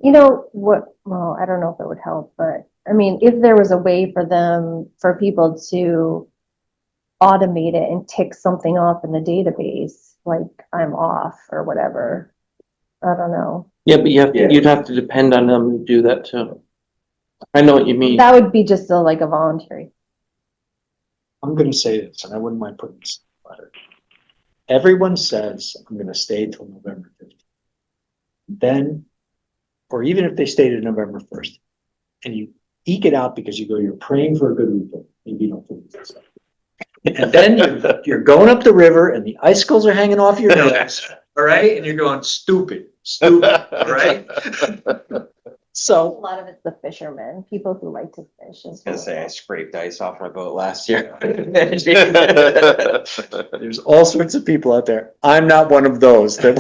you know what, well, I don't know if it would help, but I mean, if there was a way for them, for people to automate it and tick something off in the database, like I'm off or whatever. I don't know. Yeah, but you'd have to depend on them to do that too. I know what you mean. That would be just like a voluntary. I'm gonna say this, and I wouldn't mind putting this in the letter. Everyone says, I'm gonna stay till November 15th. Then, or even if they stay to November 1st, and you eke it out because you go, you're praying for a good weekend, maybe you don't feel this. And then you're going up the river and the icicles are hanging off your nose, all right? And you're going, stupid, all right? A So, lot of it's the fishermen, people who like to fish. I was gonna say, I scraped ice off my boat last year. there's all sorts of people out there. I'm not one of those that,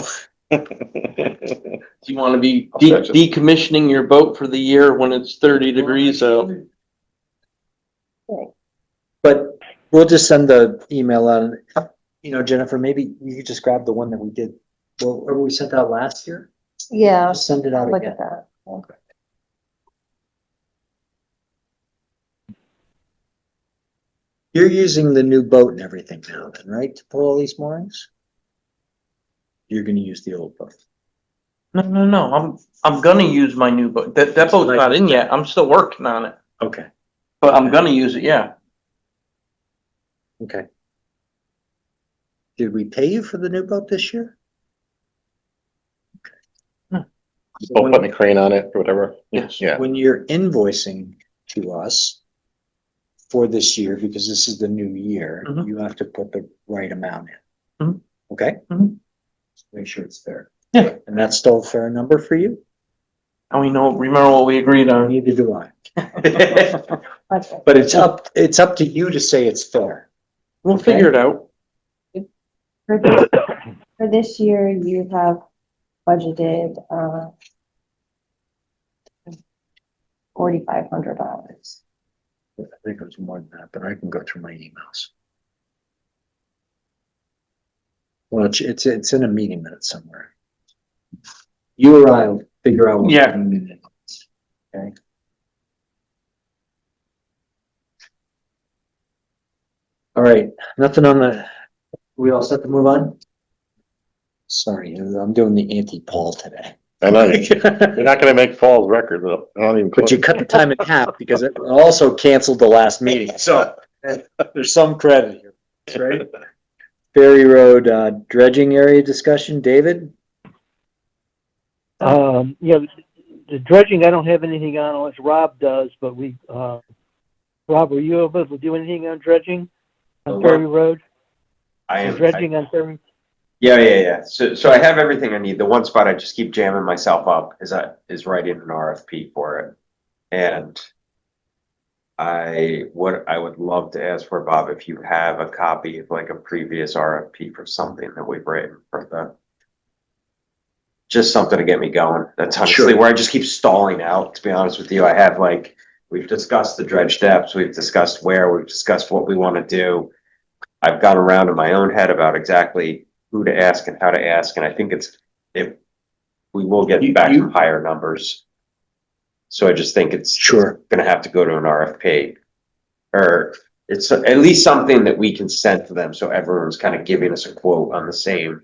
Do you wanna be I'll fetch it. decommissioning your boat for the year when it's 30 degrees out? but we'll just send the email out. You know, Jennifer, maybe you could just grab the one that we did, well, what we sent out last year? Yeah, Just send it out look again. at that. Okay. You're using the new boat and everything now then, right, to pull all these moorings? You're gonna use the old boat. No, I'm gonna use my new boat. That boat's not in yet. I'm still working on it, Okay, but I'm gonna use it, yeah. okay. Did we pay you for the new boat this year? We'll put a crane on it or whatever. Yes. Yeah. When you're invoicing to us, for this year, because this is the new year, Mhm. you have to put the right amount in. Mhm. Okay? Mhm. Make sure it's fair. Yeah. And that's still a fair number for you? And we know, remember what we agreed on. Neither do I. Okay. But it's up to you to say it's fair. We'll figure it out. For this year, you have budgeted, $4,500. I think it was more than that, but I can go through my emails. Well, it's in a meeting minute somewhere. You or I will figure out. What Yeah. the meeting is. Okay. All right, nothing on we all set to move on? Sorry, I'm doing the anti-Paul today. I know, you're not gonna make Paul's record, though. I don't even. But you cut the time in half because it also canceled the last meeting, so there's some credit here, right? Ferry Road, dredging area discussion, David? Yeah, the dredging, I don't have anything on unless Rob does, but Rob, were you able to do anything on dredging on Ferry Road? I am. Dredging on Ferry? Yeah. So I have everything I need. The one spot I just keep jamming myself up is writing an RFP for it. And I would love to ask for, Bob, if you have a copy of like a previous RFP for something that we've written for just something to get me going. That's honestly where I just keep stalling out, to be honest with you. I have we've discussed the dredge depths, we've discussed we've discussed what we want to do. I've gone around in my own head about exactly who to ask and how to ask, and I think we will get back to higher numbers. So I just think it's gonna have to go to an RFP. Or it's at least something that we can send to them, so everyone's kind of giving us a quote on the same.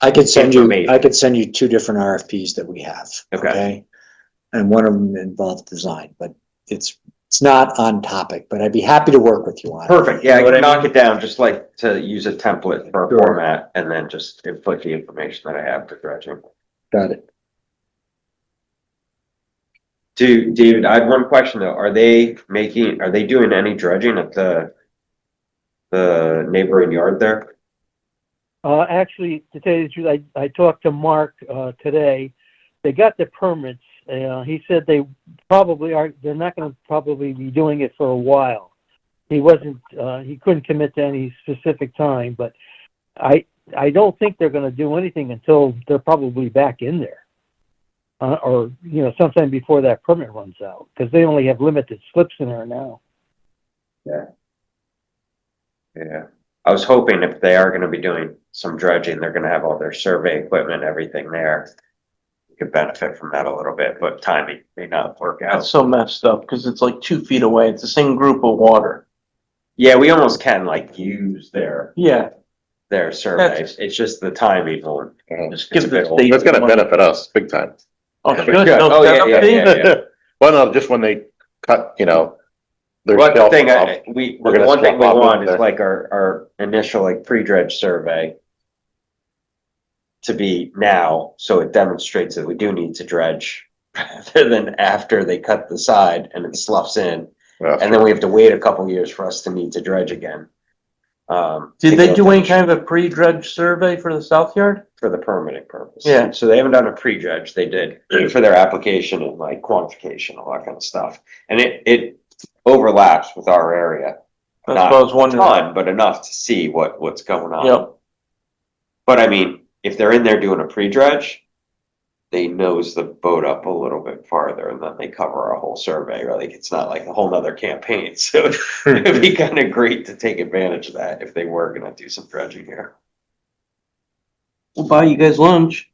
I could send you two different RFPs that we have. Okay. And one of them involves design, but it's not on topic, but I'd be happy to work with you on it. Perfect, yeah, I You know can what I knock it down, just like to use a template for a Sure. format, and then just input the information that I have for dredging. Got it. David, I had one question though, are they doing any dredging at the neighboring yard there? Actually, to tell you the truth, I talked to Mark, today. They got the permits. He said they're not gonna probably be doing it for a while. He couldn't commit to any specific time, but I don't think they're gonna do anything until they're probably back in there. Or, sometime before that permit runs out, because they only have limited slips in there now. Yeah. I was hoping if they are gonna be doing some dredging, they're gonna have all their survey equipment, everything there. You could benefit from that a little bit, but timing may not work out. That's so messed up because it's like 2 feet away. It's the same group of water. Yeah, we almost can use their Yeah. surveys. It's just the timing won't. Just give the It's state. That's gonna benefit us big time. Oh, Yeah, good. good. No, Oh, yeah, that'll yeah, be- yeah. Well, no, just when they cut, their Well, the shelf thing, off. the We're gonna one thing we swap off want into is there. our initial pre-dredge survey to be now, so it demonstrates that we do need to dredge rather than after they cut the side and it sloughs in. That's And then we have to wait a couple years for us to need to dredge again. Did they do any kind of a pre-dredge survey for the South Yard? For the permitting purpose. Yeah. So they haven't done a pre-dredge, they did for their application and quantification, all that kind of stuff. And it overlaps with our area. That's Not what I was a wondering. ton, but enough to see what's going on. Yep. But I mean, if they're in there doing a pre-dredge, they nose the boat up a little bit farther and then they cover a whole survey, right? It's not like a whole nother campaign. So it'd be kind of great to take advantage of that if they were gonna do some dredging here. We'll buy you guys lunch.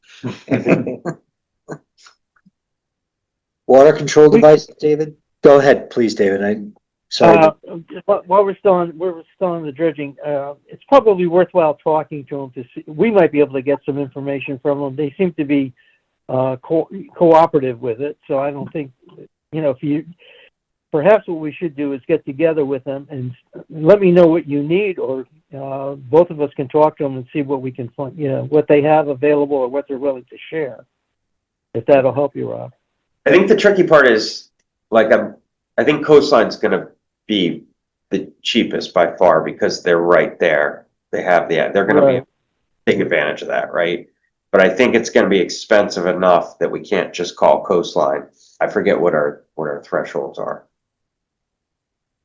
Water control device, David? Go ahead, please, David. Sorry. While we're still on the dredging, it's probably worthwhile talking to them to see. We might be able to get some information from them. They seem to be cooperative with it, so I don't think perhaps what we should do is get together with them and let me know what you need, or both of us can talk to them and see what we can find, what they have available or what they're willing to share. If that'll help you, Rob. I think the tricky part is I think Coastline's gonna be the cheapest by far because they're right there. They have they're gonna be Right. take advantage of that, right? But I think it's gonna be expensive enough that we can't just call coastline. I forget what our thresholds are.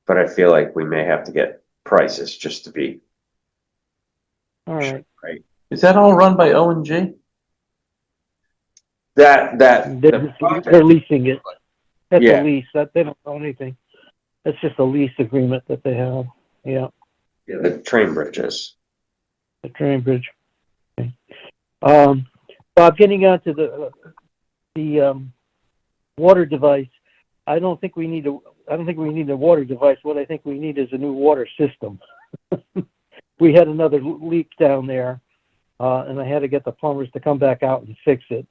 But I feel like we may have to get prices just to be All right. right. Is that all run by O and G? They're leasing it. That's a Yeah. lease. That they don't own anything. That's just a lease agreement that they have. Yeah, The train bridges. the train bridge. Okay. Bob, getting on to the water device, I don't think we need a water device. What I think we need is a new water system. We had another leak down there, and I had to get the plumbers to come back out and fix it.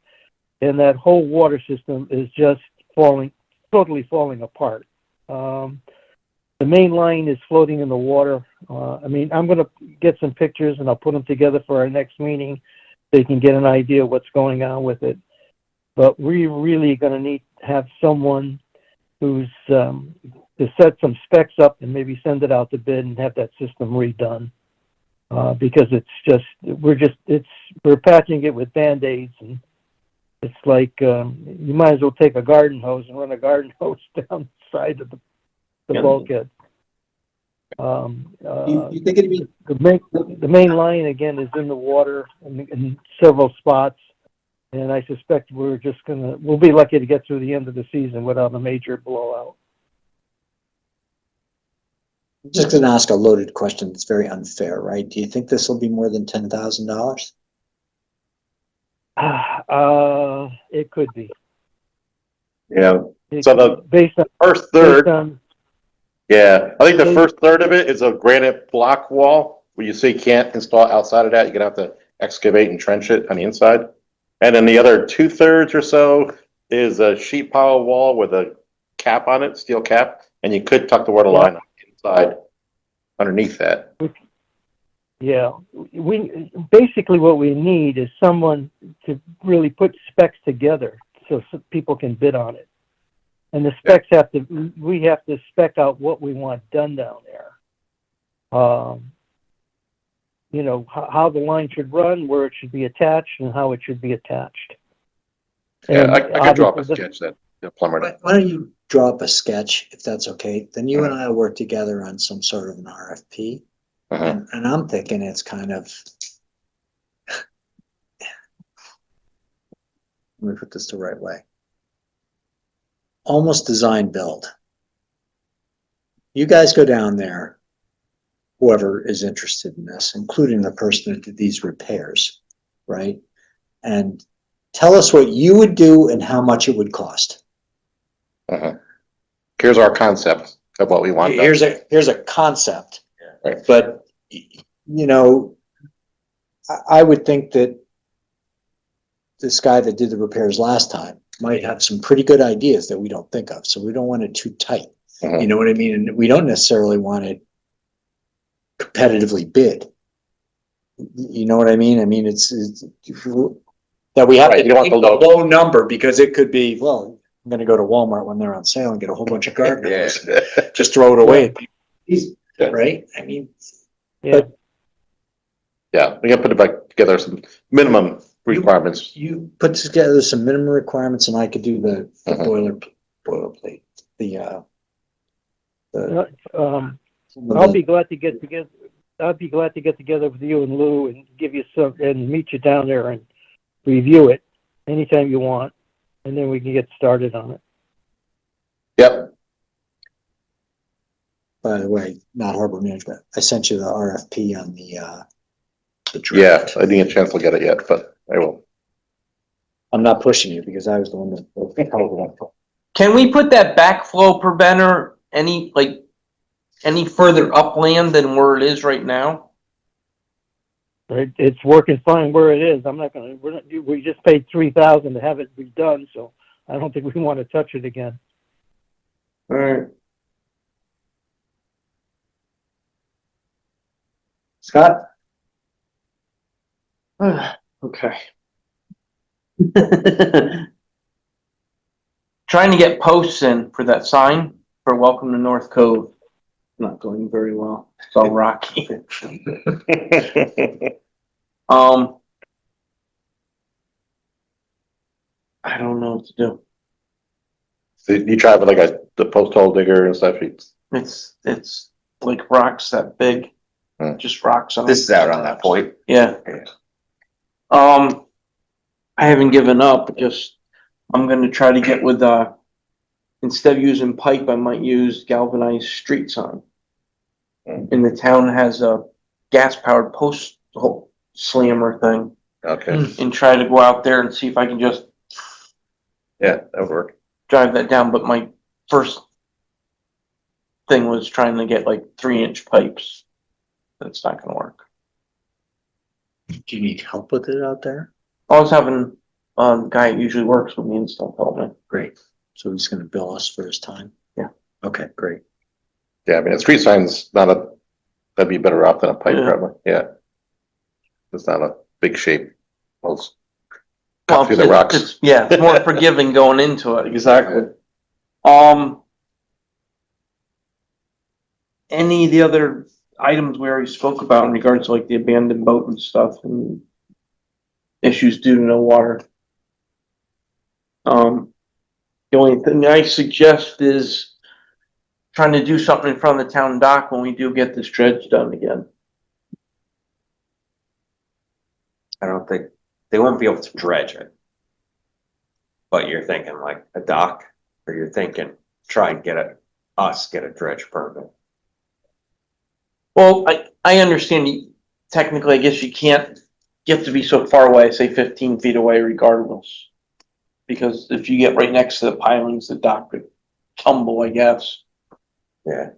And that whole water system is just totally falling apart. The main line is floating in the water. I'm going to get some pictures and I'll put them together for our next meeting so you can get an idea of what's going on with it. But we're really going to need to have someone who's to set some specs up and maybe send it out to bid and have that system redone. Because we're patching it with Band-Aids, and it's like, you might as well take a garden hose and run a garden hose down the side of the bulkhead. You think it'd be, The main line again is in the water in several spots, and I suspect we'll be lucky to get through the end of the season without a major blowout. I'm just gonna ask a loaded question that's very unfair, right? Do you think this will be more than $10,000? It could be. Yeah, It So could the- be. Based first third, on yeah, I think the first third of it is a granite block wall where you say you can't install outside of that. You're gonna have to excavate and trench it on the inside. And then the other 2/3 or so is a sheet pile wall with a cap on it, steel cap, and you could tuck the water line inside underneath that. Yeah, basically what we need is someone to really put specs together so people can bid on it. And the specs we have to spec out what we want done down there. How the line should run, where it should be attached, and how it should be attached. Yeah, I could draw up a obviously sketch that the plumber. Why don't you draw up a sketch, if that's okay? Then you and I will work together on some sort of an RFP. Uh-huh. And I'm thinking it's kind of, let me put this the right way. Almost design build. You guys go down there, whoever is interested in this, including the person that did these repairs, right? And tell us what you would do and how much it would cost. Uh-huh. Here's our concept of what we want done. Here's a concept. Right. But, I would think that this guy that did the repairs last time might have some pretty good ideas that we don't think of. So we don't want it too tight. Uh-huh. You know what I mean? And we don't necessarily want it competitively bid. You know what I mean? I mean, it's that we have Right, to you don't want pick the a low number because it could be, well, I'm going to go to Walmart when they're on sale and get a whole bunch of garden hose. Just throw it away. Yeah. Right? I mean, Yeah. Yeah, we gotta put it back together, some minimum requirements. you put together some minimum requirements and I could do the Mhm. boilerplate, the I'll be glad to get together. I'd be glad to get together with you and Lou and give you some and meet you down there and review it anytime you want, and then we can get started on it. Yep, by the way, not harbor management. I sent you the RFP on the yeah, draft. I didn't get a chance to look at it yet, but I will. I'm not pushing you because I was the one that held it up. Can we put that backflow preventer any further upland than where it is right now? Right? It's working fine where it is. We just paid $3,000 to have it redone, so I don't think we want to touch it again. All right. Scott? Okay. Trying to get posts in for that sign for Welcome to North Cove. not going very well. It's all rocky. Um, I don't know what to do. So you try with like the post hole digger and stuff, It's like rocks that big, just rocks on. This is out on that point. Yeah. I haven't given up, just, I'm gonna try to get with, instead of using pipe, I might use galvanized street sign. And the town has a gas powered post hole slammer thing, okay, and try to go out there and see if I can just yeah, that'll work. drive that down, but my first thing was trying to get like 3-inch pipes. That's not gonna work. Do you need help with it out there? I was having, guy who usually works with me and stuff help me. Great. So he's gonna bill us for his time? Yeah. Okay, great. Yeah, I mean, a street sign's that'd be better off than a pipe Yeah. probably, yeah. It's not a big shape, most. Well, Cut through the rocks. It's more forgiving going into it, exactly. Any of the other items we already spoke about in regards to like the abandoned boat and stuff and issues due to no water? The only thing I suggest is trying to do something in front of the town dock when we do get this dredge done again. I don't think, they won't be able to dredge it. But you're thinking like a dock, or you're thinking, try and get a dredge permit. Well, I understand technically, I guess you have to be so far away, say 15 feet away regardless. Because if you get right next to the pilings, the dock could tumble, I guess. Yeah.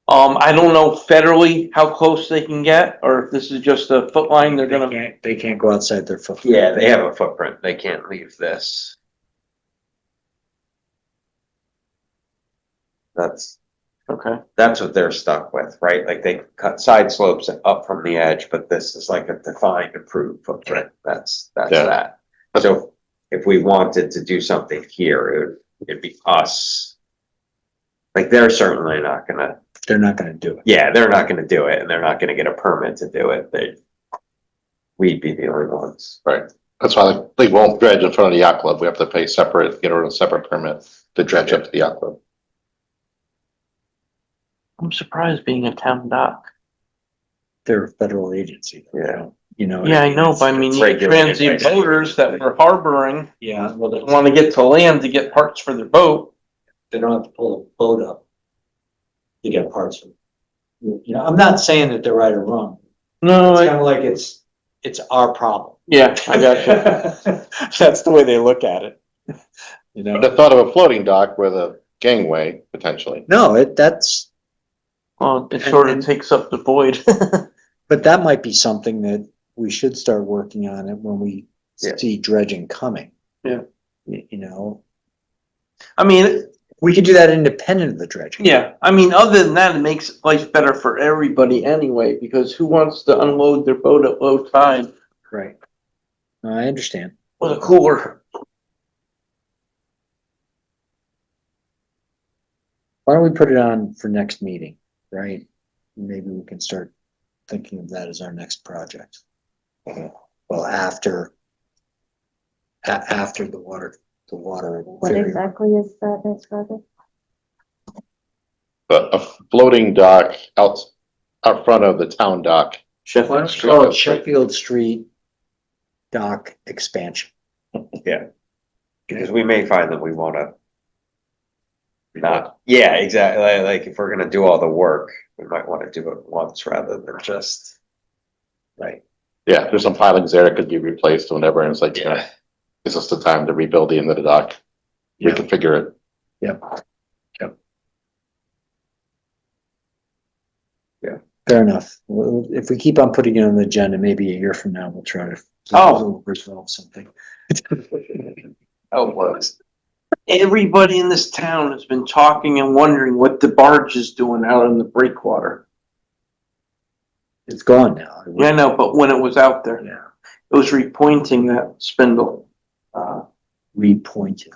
I don't know federally how close they can get, or if this is just a foot line, they're gonna, They can't go outside their foot. Yeah, they have a footprint, they can't leave this. That's what they're stuck with, right? Like they cut side slopes up from the edge, but this is like a defined approved footprint. That's Yeah. that. So if we wanted to do something here, it'd be us. Like they're certainly not gonna, They're not gonna do it. yeah, they're not gonna do it and they're not gonna get a permit to do it. We'd be the only ones. Right, that's why they won't dredge in front of the yacht club, we have to pay separate, get a separate permit to dredge up to the yacht club. I'm surprised being a town dock. They're a federal agency. Yeah. You know. what Yeah, I know, It's- but I mean, it's you regulated transient by- boaters that were harboring, Yeah, well, they wanna get to land to get parts for their boat. don't have to pull a boat up to get parts from. You know, I'm not saying that they're right or wrong. No, It's kind of like it's our problem. yeah, I got you. That's the way they look at it. You But know, the thought of a floating dock with a gangway, potentially. no, that's, Well, it sort of And- takes up the void. but that might be something that we should start working on it when we Yeah. see dredging coming. Yeah. You know, I mean, we could do that independent of the dredging. yeah, I mean, other than that, it makes life better for everybody anyway, because who wants to unload their boat at low tide Right. No, I understand. with a cooler? Why don't we put it on for next meeting, right? Maybe we can start thinking of that as our next project. Well, after the water. What exactly is that next project? But a floating dock out front of the town dock. Sheffield. Oh, Sheffield Street dock expansion. Because we may find that we wanna. Not, yeah, exactly, like if we're gonna do all the work, we might wanna do it once rather than just. Right. Yeah, there's some pilings there that could be replaced or whatever, and it's like, Yeah. is this the time to rebuild the end of the dock? Yeah. Reconfigure it. Fair enough. Well, if we keep on putting it on the agenda, maybe a year from now, we'll try to. Oh. Resolve something. Oh, was. Everybody in this town has been talking and wondering what the barge is doing out in the breakwater. It's gone now. Yeah, I know, but when it was out there, Yeah. it was repointing that spindle. Repointed.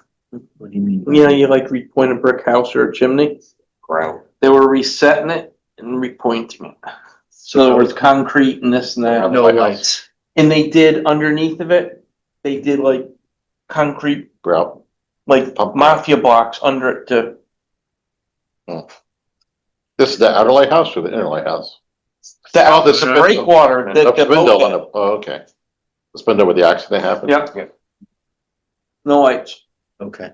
What do you mean? You know, you like repoint a brick house or a chimney? Grout. They were resetting it and repointing it. So in other words, concrete and this and that. No lights. And they did underneath of it, they did like concrete, Grout. like mafia blocks under it to, This is the outer lighthouse or the inner lighthouse? the this is breakwater. The window on the, oh, okay. This window where the accident happened? Yeah. No lights. Okay.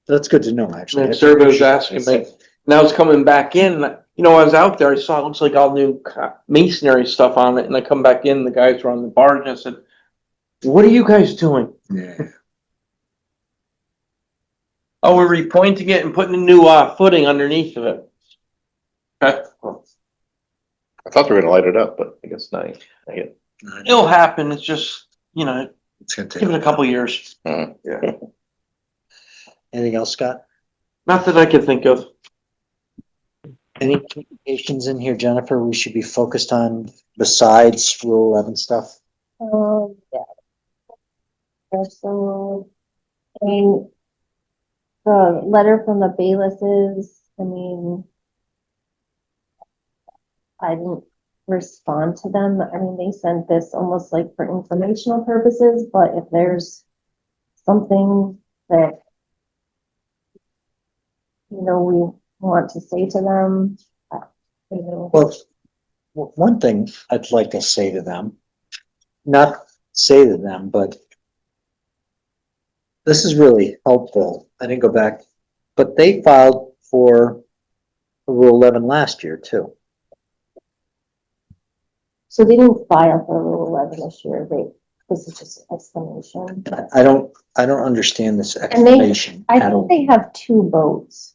That's good to know, actually. And the surveyor was asking me, now it's coming back in, you know, I was out there, I saw, it looks like all new masonry stuff on it, and I come back in, the guys were on the barge, and I said, what are you guys doing? Yeah. Oh, we're repointing it and putting a new, footing underneath of it. Okay, I thought they were gonna light it up, but I guess not. it'll happen, it's just, you know, It's gonna take. give it a couple years, Anything else, Scott? not that I can think of. Any communications in here, Jennifer, we should be focused on besides Rule 11 stuff? Yeah. So, I mean, the letter from the bailiffs, I mean, I didn't respond to them. I mean, they sent this almost like for informational purposes, but if there's something that, you know, we want to say to them, you know. Well, one thing I'd like to say to them, not say to them, but this is really helpful. I didn't go back, but they filed for Rule 11 last year too. So they didn't file for Rule 11 this year, this is just explanation. I don't understand this And they, explanation I at think all. they have two boats,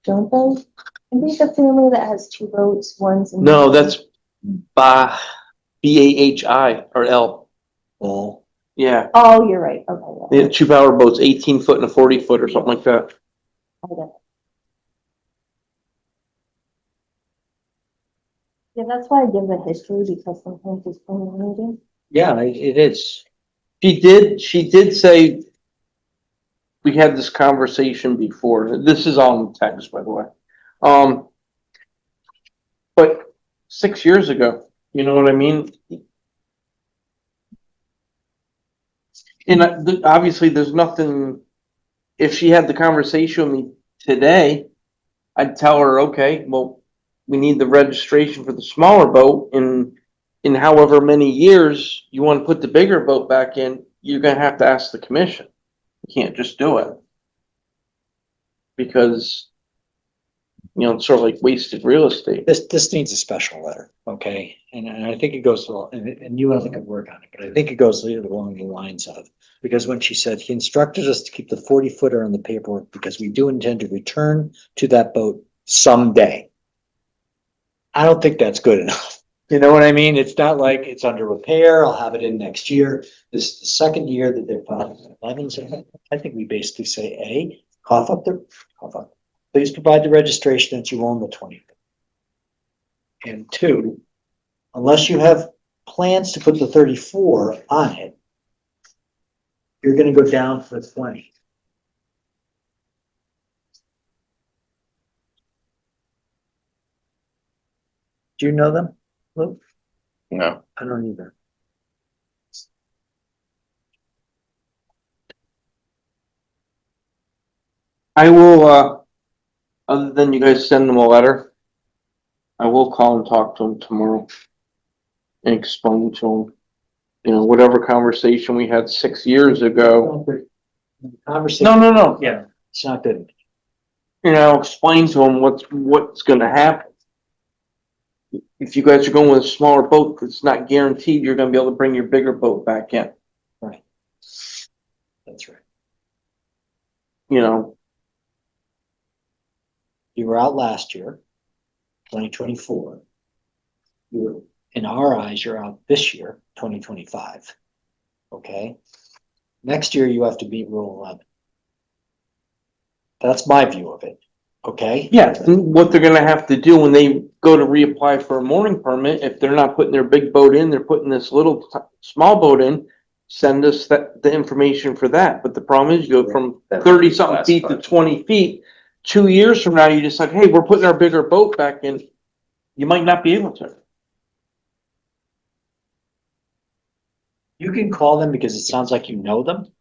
don't they? I think the family that has two boats, one's in. No, that's BAHI or L, Well, yeah, Oh, you're right, okay, they had 2 power boats, 18 foot and a 40 foot or something like that. yeah. Yeah, that's why I give the history, because sometimes it's fascinating. yeah, it is. She did say, we had this conversation before, this is all in text, by the way. But 6 years ago, you know what I mean? And obviously, there's nothing, if she had the conversation with me today, I'd tell her, okay, well, we need the registration for the smaller boat, and in however many years you want to put the bigger boat back in, you're gonna have to ask the commission. You can't just do it. Because, you know, it's sort of like wasted real estate. This needs a special letter, okay? And I think it goes, and you and I could work on it, but I think it goes along the lines of, because when she said, he instructed us to keep the 40-footer on the paperwork because we do intend to return to that boat someday. I don't think that's good enough. You know what I mean? It's not like it's under repair, I'll have it in next year. This is the second year that they're filing 11s. I think we basically say, A, cough up. Please provide the registration that you own the 20. And 2, unless you have plans to put the 34 on it, you're gonna go down for 20. Do you know them, Luke? No. I don't either. I will, other than you guys send them a letter, I will call and talk to them tomorrow and explain to them, you know, whatever conversation we had 6 years ago. Conversation. No. Yeah, it's not good. You know, explain to them what's gonna happen. If you guys are going with a smaller boat, it's not guaranteed you're gonna be able to bring your bigger boat back in, Right. That's right. you know. You were out last year, 2024. You're, in our eyes, you're out this year, 2025. Okay? Next year, you have to beat Rule 11. That's my view of it. Okay? Yeah, and what they're gonna have to do when they go to reapply for a mooring permit, if they're not putting their big boat in, they're putting this little small boat in, send us the information for that. But the problem is, you go from 30-something feet to 20 feet, 2 years from now, you decide, hey, we're putting our bigger boat back in, you might not be able to. You can call them because it sounds like you know them.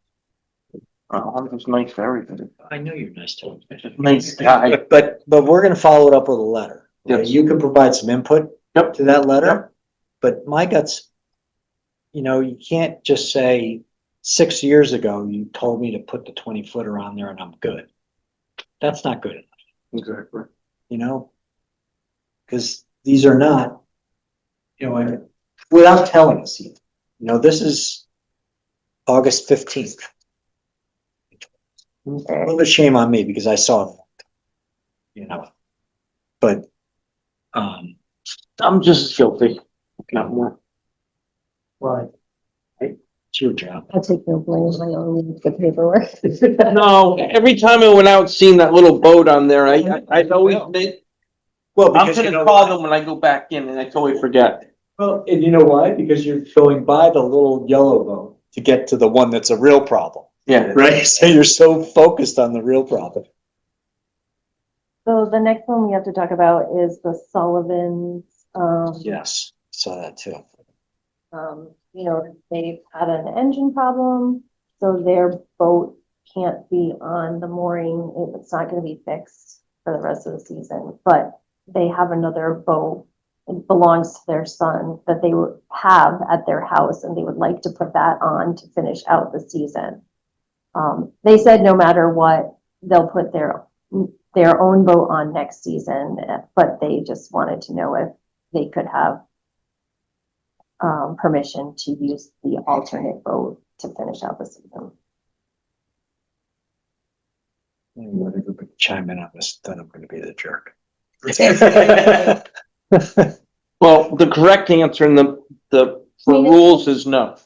I'm just nice for everything. I know you're nice to them. Nice guy. But we're gonna follow it up with a letter. Okay? Yes. You can provide some input Yep. to that letter. But my guts, you can't just say, 6 years ago, you told me to put the 20-footer on there and I'm good. That's not good enough, Exactly. Because these are not, and without telling us even. This is August 15th. A little bit shame on me because I saw it, but, I'm just as guilty, not more. right. It's your job. I'll take no blame, I only need the paperwork. No, every time I went out, seeing that little boat on there, I'd always think, Well, I'm because you gonna know call why? them when I go back in, and I totally forget. Well, and you know why? Because you're going by the little yellow boat to get to the one that's a real problem, Yeah. right? So you're so focused on the real problem. So the next one we have to talk about is the Sullivans. Yes, saw that too. They've had an engine problem, so their boat can't be on the mooring. It's not gonna be fixed for the rest of the season, but they have another boat. It belongs to their son that they would have at their house, and they would like to put that on to finish out the season. They said no matter what, they'll put their own boat on next season, but they just wanted to know if they could have permission to use the alternate boat to finish out the season. Let everybody chime in on this, then I'm gonna be the jerk. Well, the correct answer in the rules is no.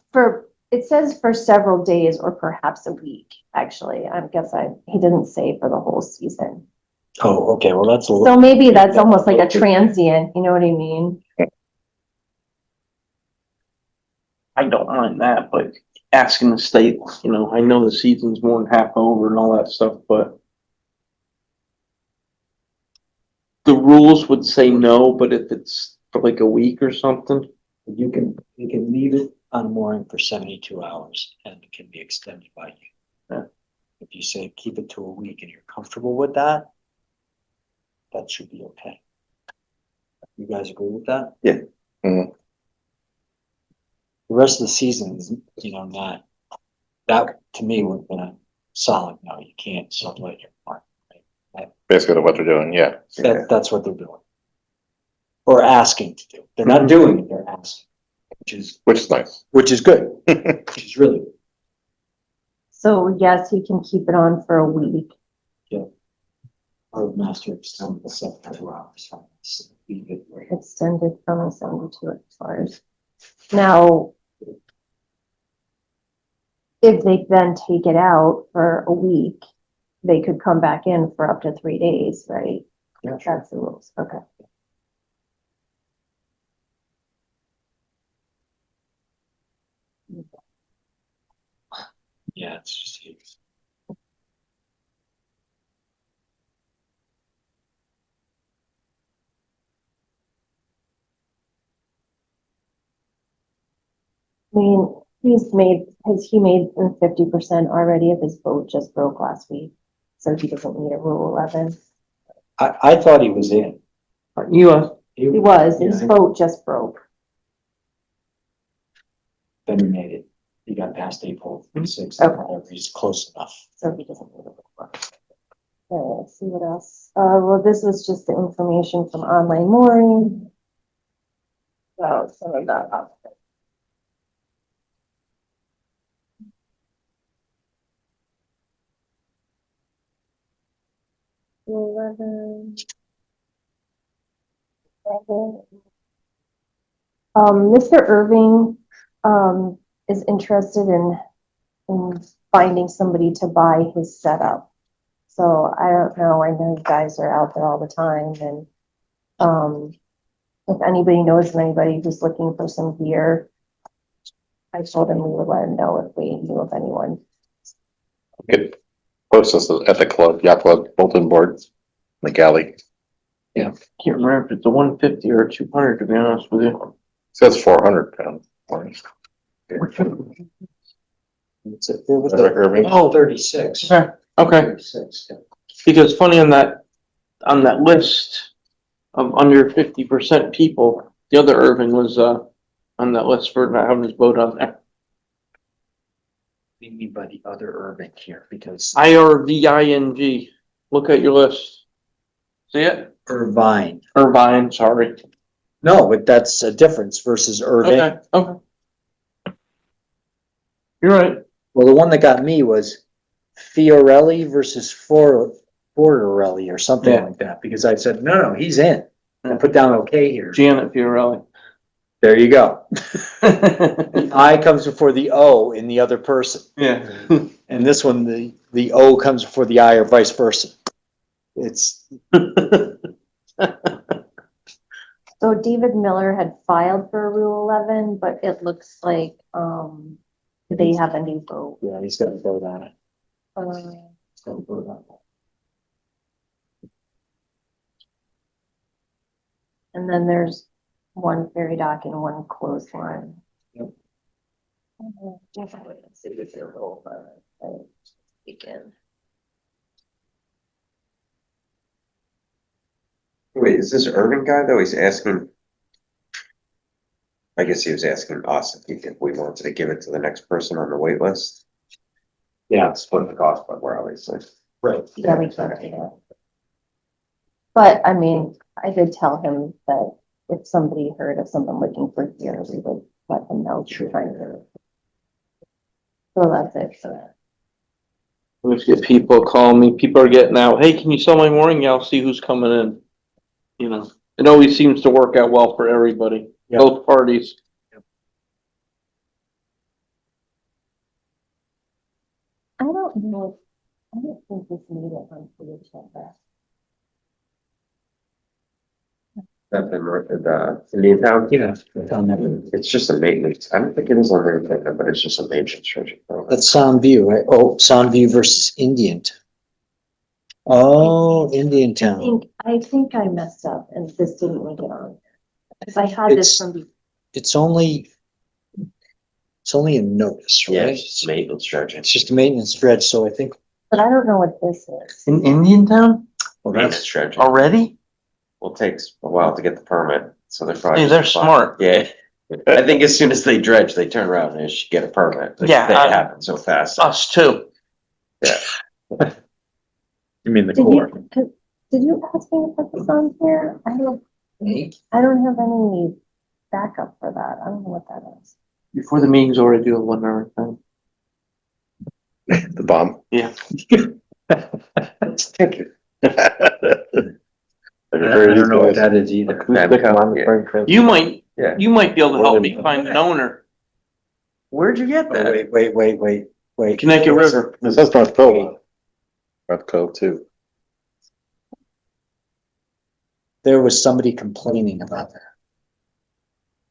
It says for several days or perhaps a week, actually. He didn't say for the whole season. Oh, okay, well, that's a So little, maybe that's almost like a transient, you know what I mean? I don't mind that, but asking the state, I know the season's more than half over and all that stuff, but the rules would say no, but if it's for like a week or something, you can leave it on mooring for 72 hours and it can be extended by you. Yeah. If you say keep it to a week and you're comfortable with that, that should be okay. You guys agree with that? Yeah. Mhm. The rest of the season is, not, that to me would have been a solid, no, you can't sublet your mark. Basically what they're doing, yeah. That's what they're doing. Or asking to do. They're not doing it, they're asking, Which is nice. which is good, which is really good. So yes, he can keep it on for a week. Our master extended the 72 hours. Extended from the 72 hours. Now, if they then take it out for a week, they could come back in for up to 3 days, right? Yeah, That's the rules, okay. Yeah, it's just. I mean, he made 50% already of his boat just broke last week, so he doesn't need a Rule 11. I thought he was in. He was, his boat just broke. Then he made it. He got past April 6th. Okay. He's close enough. So he doesn't need a Rule 11. Let's see what else. Well, this was just the information from online mooring. So some of that up. 11. Mr. Irving, is interested in finding somebody to buy his setup. So I don't know, I know you guys are out there all the time and, if anybody knows of anybody who's looking for some gear, I told him we would let him know if we knew of anyone. Good. Post us at the club, yacht club, bulletin board, the galley. Can't remember if it's a 150 or a 200, to be honest with you. Says 400 pounds. It's a- it was Is that Irving? Oh, 36. okay, okay. 36, yeah. Because funny on that list of under 50% people, the other Irving was, on that list for not having his boat on there. What do you mean by the other Irving here? Because IRVING. Look at your list. See it? Irvine. Irvine, sorry. No, but that's a difference versus Irving. Okay, okay. You're right. Well, the one that got me was Fiorelli versus Fortorelli or something Yeah. like that, because I said, no, he's in. I put down okay here. Janet Fiorelli. There you go. I comes before the O in the other person. Yeah. And this one, the O comes before the I or vice versa. It's, So David Miller had filed for Rule 11, but it looks like, they have a new vote. yeah, he's got to vote on it. Uh, He's got to vote on it. And then there's one ferry dock and one clothesline. Yep. Let's see if they're over. Begin. Wait, is this Irving guy though? He's asking. I guess he was asking us if we wanted to give it to the next person on the wait list. Yeah, split the cost, but we're obviously. Right. Yeah, we can't do that. But I mean, I did tell him that if somebody heard of someone looking for gear, we would let them know to try to. So that's it for that. Let's get people calling me. People are getting out. Hey, can you sell my mooring? Yeah, I'll see who's coming in. You know, it always seems to work out well for everybody, Yep. both parties. I don't know, I don't think this made it onto the agenda. That's the Indian town. Yeah. it's on there. It's just a maintenance. I don't think it is on their agenda, but it's just a maintenance project. That's Sound View, right? Oh, Sound View versus Indian. Oh, Indian Town. I think I messed up and this didn't make it on. Cause I had this It's- from before. It's only a notice, Yeah, right? it's just maintenance project. It's just a maintenance dredge, so I think, But I don't know what this is. In Indian Town well, Maintenance that's, project. already? Well, it takes a while to get the permit, so they're probably. Hey, they're just smart. Yeah. I think as soon as they dredge, they turn around and they should get a permit. Like, Yeah, That I- happens so fast. Us too. you mean the Did core? did you ask me to put this on here? I don't have any backup for that. I don't know what that is. Before the meetings already do a 1 hour thing. The bomb. Yeah. Let's take it. I I don't know what that is either. You might, Yeah. you might be able to help me find an owner. Where'd you get Oh, that? wait. Connecticut River. This says North Cove. North Cove too. There was somebody complaining about that.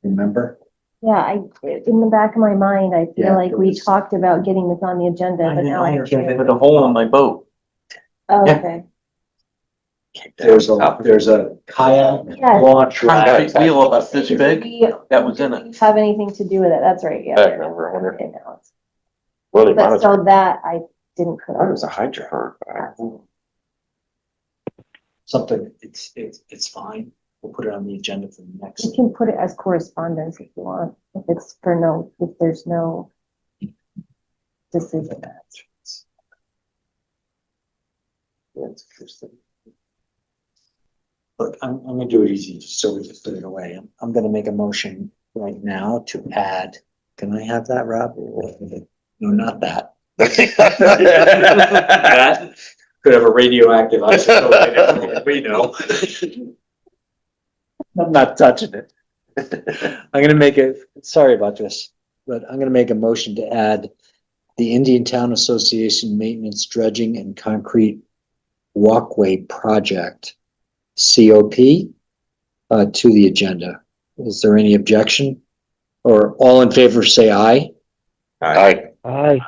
Remember? Yeah, in the back of my mind, I Yeah, feel like it we was- talked about getting this on the agenda, but now I. Put a hole in my boat. Oh, Yeah. okay. There's a kayak Yeah. launch Concrete ride. wheel about this Did big. we That was in it. Have anything to do with it? That's right, I yeah. remember, I wonder. Okay, now it's- Well, they But monitor. so that I didn't put I thought it on. was a hydrophone. Something, it's fine. We'll put it on the agenda for the You next. can put it as correspondence if you want, if there's no decision. That's interesting. Look, I'm gonna do it easy, just so we can put it away. I'm gonna make a motion right now to add, can I have that, Rob? No, not that. That could have a radioactive isotope in it, we know. I'm not touching it. I'm gonna make it, sorry about this, but I'm gonna make a motion to add the Indian Town Association Maintenance Dredging and Concrete Walkway Project, COP, to the agenda. Is there any objection? Or all in favor, say aye. Aye. Aye.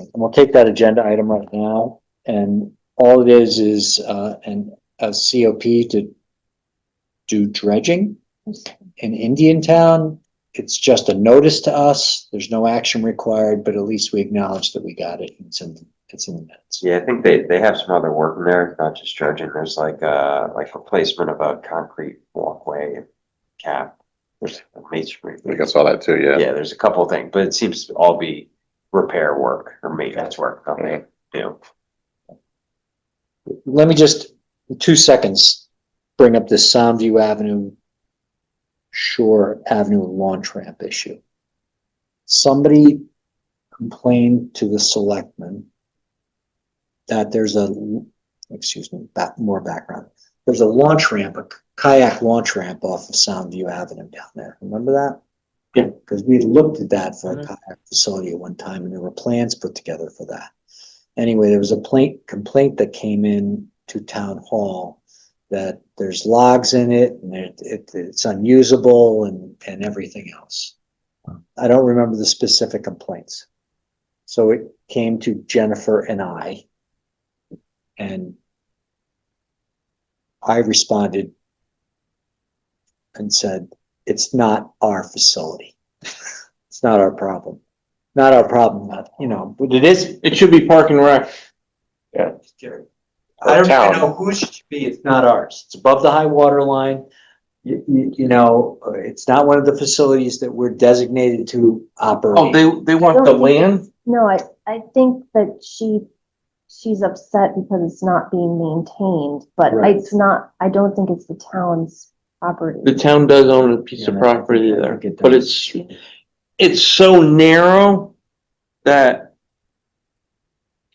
right, and we'll take that agenda item right now, and all it is, a COP to do dredging in Indian Town. It's just a notice to us. There's no action required, but at least we acknowledge that we got it. It's in the minutes. Yeah, I think they have some other work in there, not just dredging. There's like replacement of a concrete walkway and cap. There's a masonry. I guess all that too, yeah. Yeah, there's a couple of things, but it seems to all be repair work or maintenance work, nothing, you know. Let me just, in 2 seconds, bring up this Soundview Avenue, Shore Avenue launch ramp issue. Somebody complained to the selectmen that there's more background. There's a launch ramp, a kayak launch ramp off of Soundview Avenue down there. Remember that? Yeah. Because we looked at that for a kayak facility at one time, and there were plans put together for that. Anyway, there was a complaint that came in to town hall that there's logs in it and it's unusable and everything else. I don't remember the specific complaints. So it came to Jennifer and I responded and said, it's not our facility. It's not our problem. Not our problem, but it is. It should be Park and Rec. I don't even know whose it should be. It's not ours. It's above the high water line. It's not one of the facilities that we're designated to operate. Oh, they want the land? No, I think that she's upset because it's not being maintained, but Right. it's not, I don't think it's the town's property. The town does own a piece of Yeah, property I there, think it but does. it's so narrow that,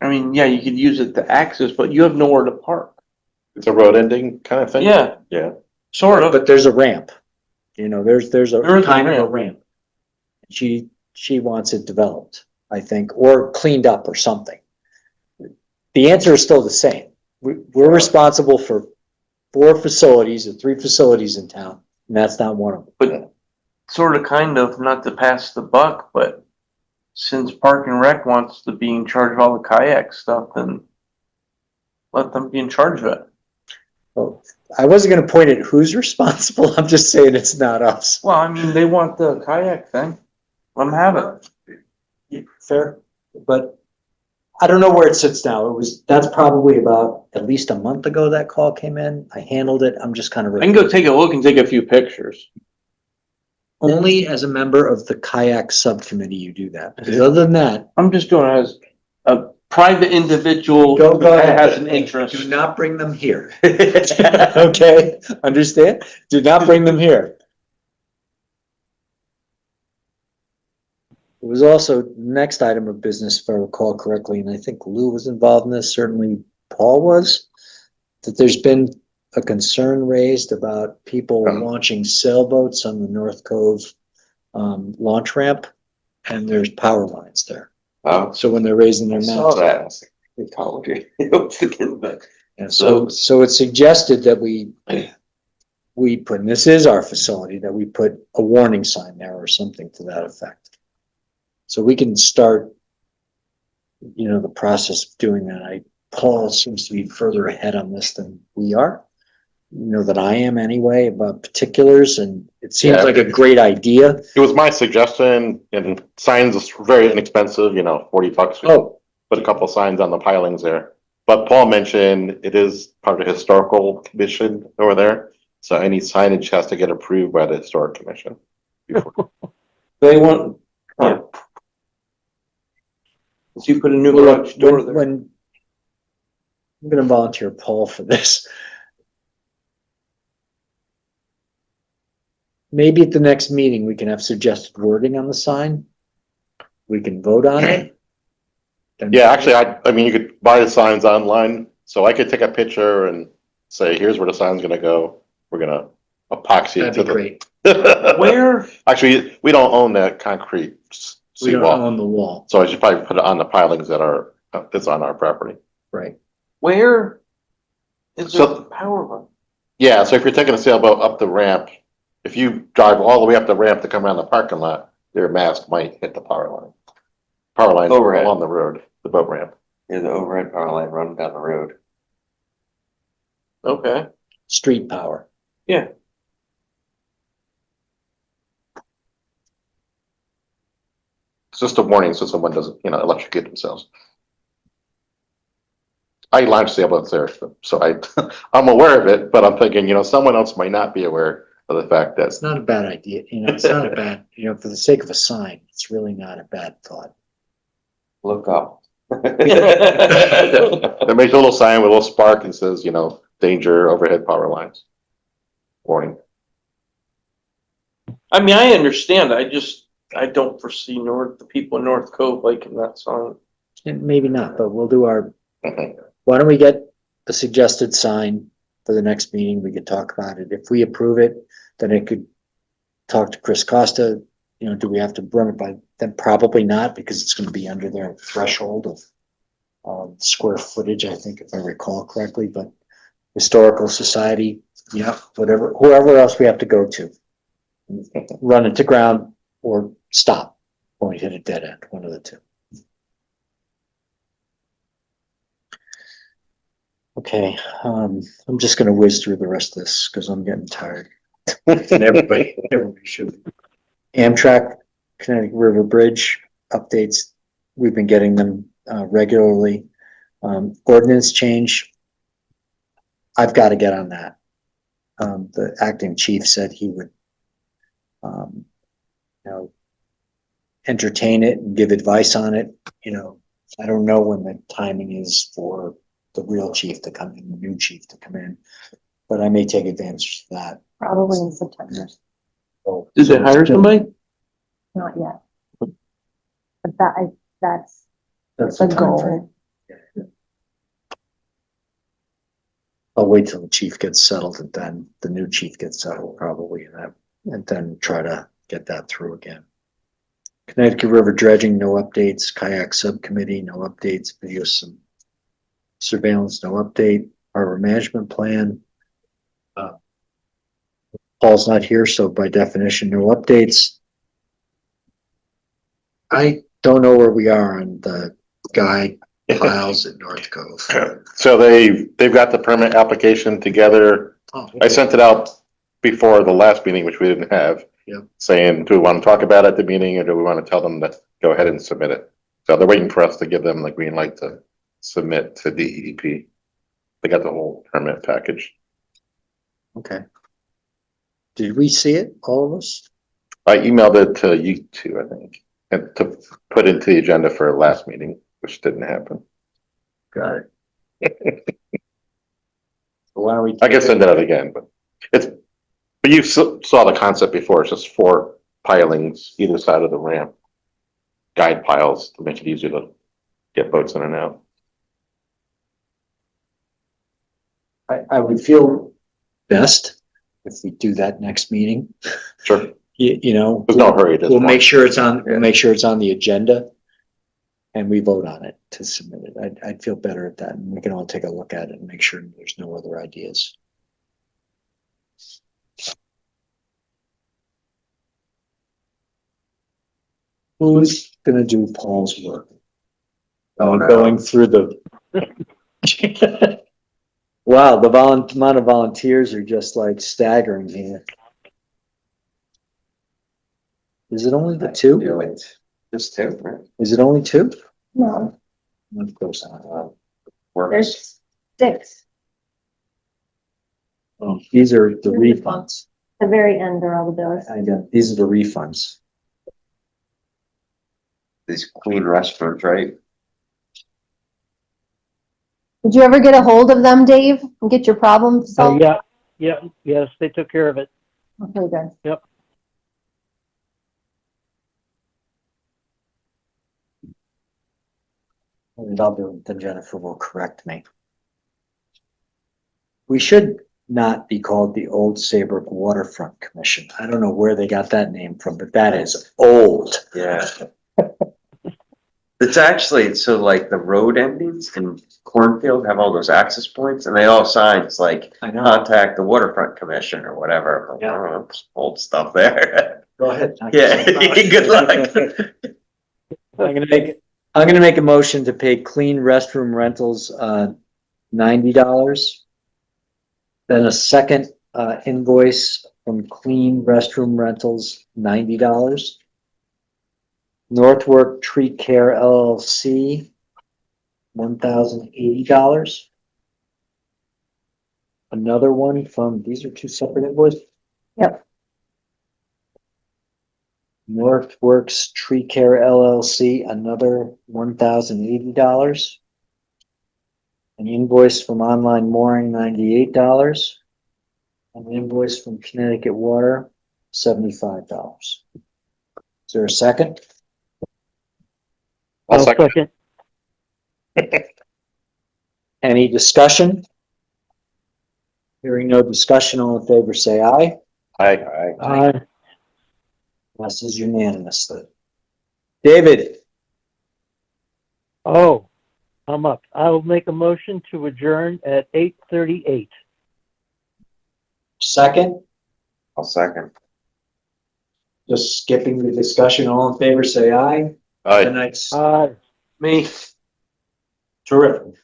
I mean, yeah, you could use it to access, but you have nowhere to park. It's a road ending kind of thing? Yeah. Yeah. Sort of. But there's a ramp. There's There is a a kind of a ramp. ramp. She wants it developed, I think, or cleaned up or something. The answer is still the same. We're responsible for 4 facilities or 3 facilities in town, and that's not one of them. But sort of, kind of, not to pass the buck, but since Park and Rec wants to be in charge of all the kayak stuff, then let them be in charge of it. Well, I wasn't gonna point at who's responsible. I'm just saying it's not us. Well, I mean, they want the kayak thing. Let them have it. Fair, but I don't know where it sits now. That's probably about at least a month ago that call came in. I handled it. I'm just kind of. I can go take a look and take a few pictures. Only as a member of the kayak subcommittee you do that. Because other than that. I'm just doing it as a private individual Go that ahead. has an interest. Do not bring them here. Okay, understand? Do not bring them here. It was also next item of business, if I recall correctly, and I think Lou was involved in this, certainly Paul was, that there's been a concern raised about people launching sailboats on the North Cove launch ramp, and there's power lines there. Oh, So when they're raising their I mast. saw that. I was like, "Good call, dude." I was thinking, but And so it's suggested that we put, and this is our facility, that we put a warning sign there or something to that effect. So we can start, the process of doing that. Paul seems to be further ahead on this than we are. That I am anyway, about particulars, and it seems Yeah. like a great idea. It was my suggestion, and signs is very inexpensive, $40. Oh, Put a couple signs on the pilings there. But Paul mentioned it is part of the historical commission over there. So any signage has to get approved by the historic commission. before. They want, yeah. So you put a new garage door there. when I'm gonna volunteer Paul for this. Maybe at the next meeting, we can have suggested wording on the sign. We can vote on it. Then- Yeah, actually, I mean, you could buy the signs online, so I could take a picture and say, here's where the sign's gonna go. We're gonna epoxy it That'd to be the. great. Where, Actually, we don't own that concrete We don't seawall, own the wall, so I should probably put it on the pilings that's on our property. right? where is So- the power line? Yeah, so if you're taking a sailboat up the ramp, if you drive all the way up the ramp to come around the parking lot, their mast might hit the power line. Power line Overhead. along the road. the boat ramp. Yeah, the overhead power line running down the road. Okay, Street power. yeah. It's just a warning so someone doesn't, electrocute themselves. I live stable up there, so I'm aware of it, but I'm thinking, someone else might not be aware of the fact that It's not a bad idea, it's not a bad, for the sake of a sign, it's really not a bad thought. Look up. They make a little sign with a little spark and says, danger overhead power lines. Warning. I mean, I understand, I don't foresee the people in North Cove liking that song. And maybe not, but we'll do our, Mhm. why don't we get the suggested sign for the next meeting? We could talk about it. If we approve it, then it could talk to Chris Costa. Do we have to run it by them? Probably not, because it's gonna be under their threshold of square footage, I think, if I recall correctly, but Historical Society, whoever else we have to go to. Run it to ground or stop, or we hit a dead end, one of the two. Okay, I'm just gonna whiz through the rest of this because I'm getting tired. And everybody should. Amtrak, Connecticut River Bridge updates, we've been getting them regularly. Ordinance change, I've got to get on that. The acting chief said he would, entertain it and give advice on it. I don't know when the timing is for the real chief to come in, the new chief to come in, but I may take advantage of that. Probably in September, So- Did they hire somebody? not yet. But that's That's the the timeframe. goal. I'll wait till the chief gets settled and then the new chief gets settled probably, and then try to get that through again. Connecticut River dredging, no updates. Kayak subcommittee, no updates. Video surveillance, no update. Harbor management plan. Paul's not here, so by definition, no updates. I don't know where we are on the guide piles at North Cove. So they've got the permit application together. Oh, I sent it out before the last meeting, which we didn't have. Yep. Saying, do we want to talk about it at the meeting or do we want to tell them to go ahead and submit it? So they're waiting for us to give them the green light to submit to DEP. They got the whole permit package. Okay. Did we see it, all of us? I emailed it to you two, I think, and to put into the agenda for last meeting, which didn't happen. Got it. Why don't we? I can send it out again, but you saw the concept before. It's just 4 pilings either side of the ramp, guide piles to make it easier to get boats in and out. I would feel best if we do that next meeting. Sure. There's no hurry at this We'll point. make sure it's on, we'll make sure it's on the agenda. And we vote on it to submit it. I'd feel better at that, and we can all take a look at it and make sure there's no other ideas. Who's gonna do Paul's work? Oh, no. Going through the. Wow, the amount of volunteers are just like staggering here. Is it only the 2? Do it. Just 2, right? Is it only 2? No, Of course not. there's 6. Oh, these are the refunds. The very end are all the bills. I got, these are the refunds. These clean restrooms, right? Did you ever get a hold of them, Dave, and get your problem solved? Yes, they took care of it. Okay, good. And I'll do it, then Jennifer will correct me. We should not be called the Old Saybrook Waterfront Commission. I don't know where they got that name from, but that is old. Yeah. It's actually, so like the road endings in Cornfield have all those access points and they all signs like I know. contact the waterfront commission or whatever. I'm like, Yeah. oh, old stuff there. Go ahead. Yeah, good luck. I'm gonna make I'm gonna make a motion to pay clean restroom rentals, $90. Then a second, invoice from Clean Restroom Rentals, $90. Northwork Tree Care LLC, $1,080. Another one from, these are two separate invoices? Yep. Northworks Tree Care LLC, another $1,080. An invoice from Online Mooring, $98. An invoice from Connecticut Water, $75. Is there a second? I'll second. Any discussion? Hearing no discussion, all in favor, say aye. Aye. Passes unanimously. David, Oh, I'm up. I'll make a motion to adjourn at 8:38. second, I'll second. just skipping the discussion, all in favor, say aye. Aye. Tonight's Aye. Me. terrific.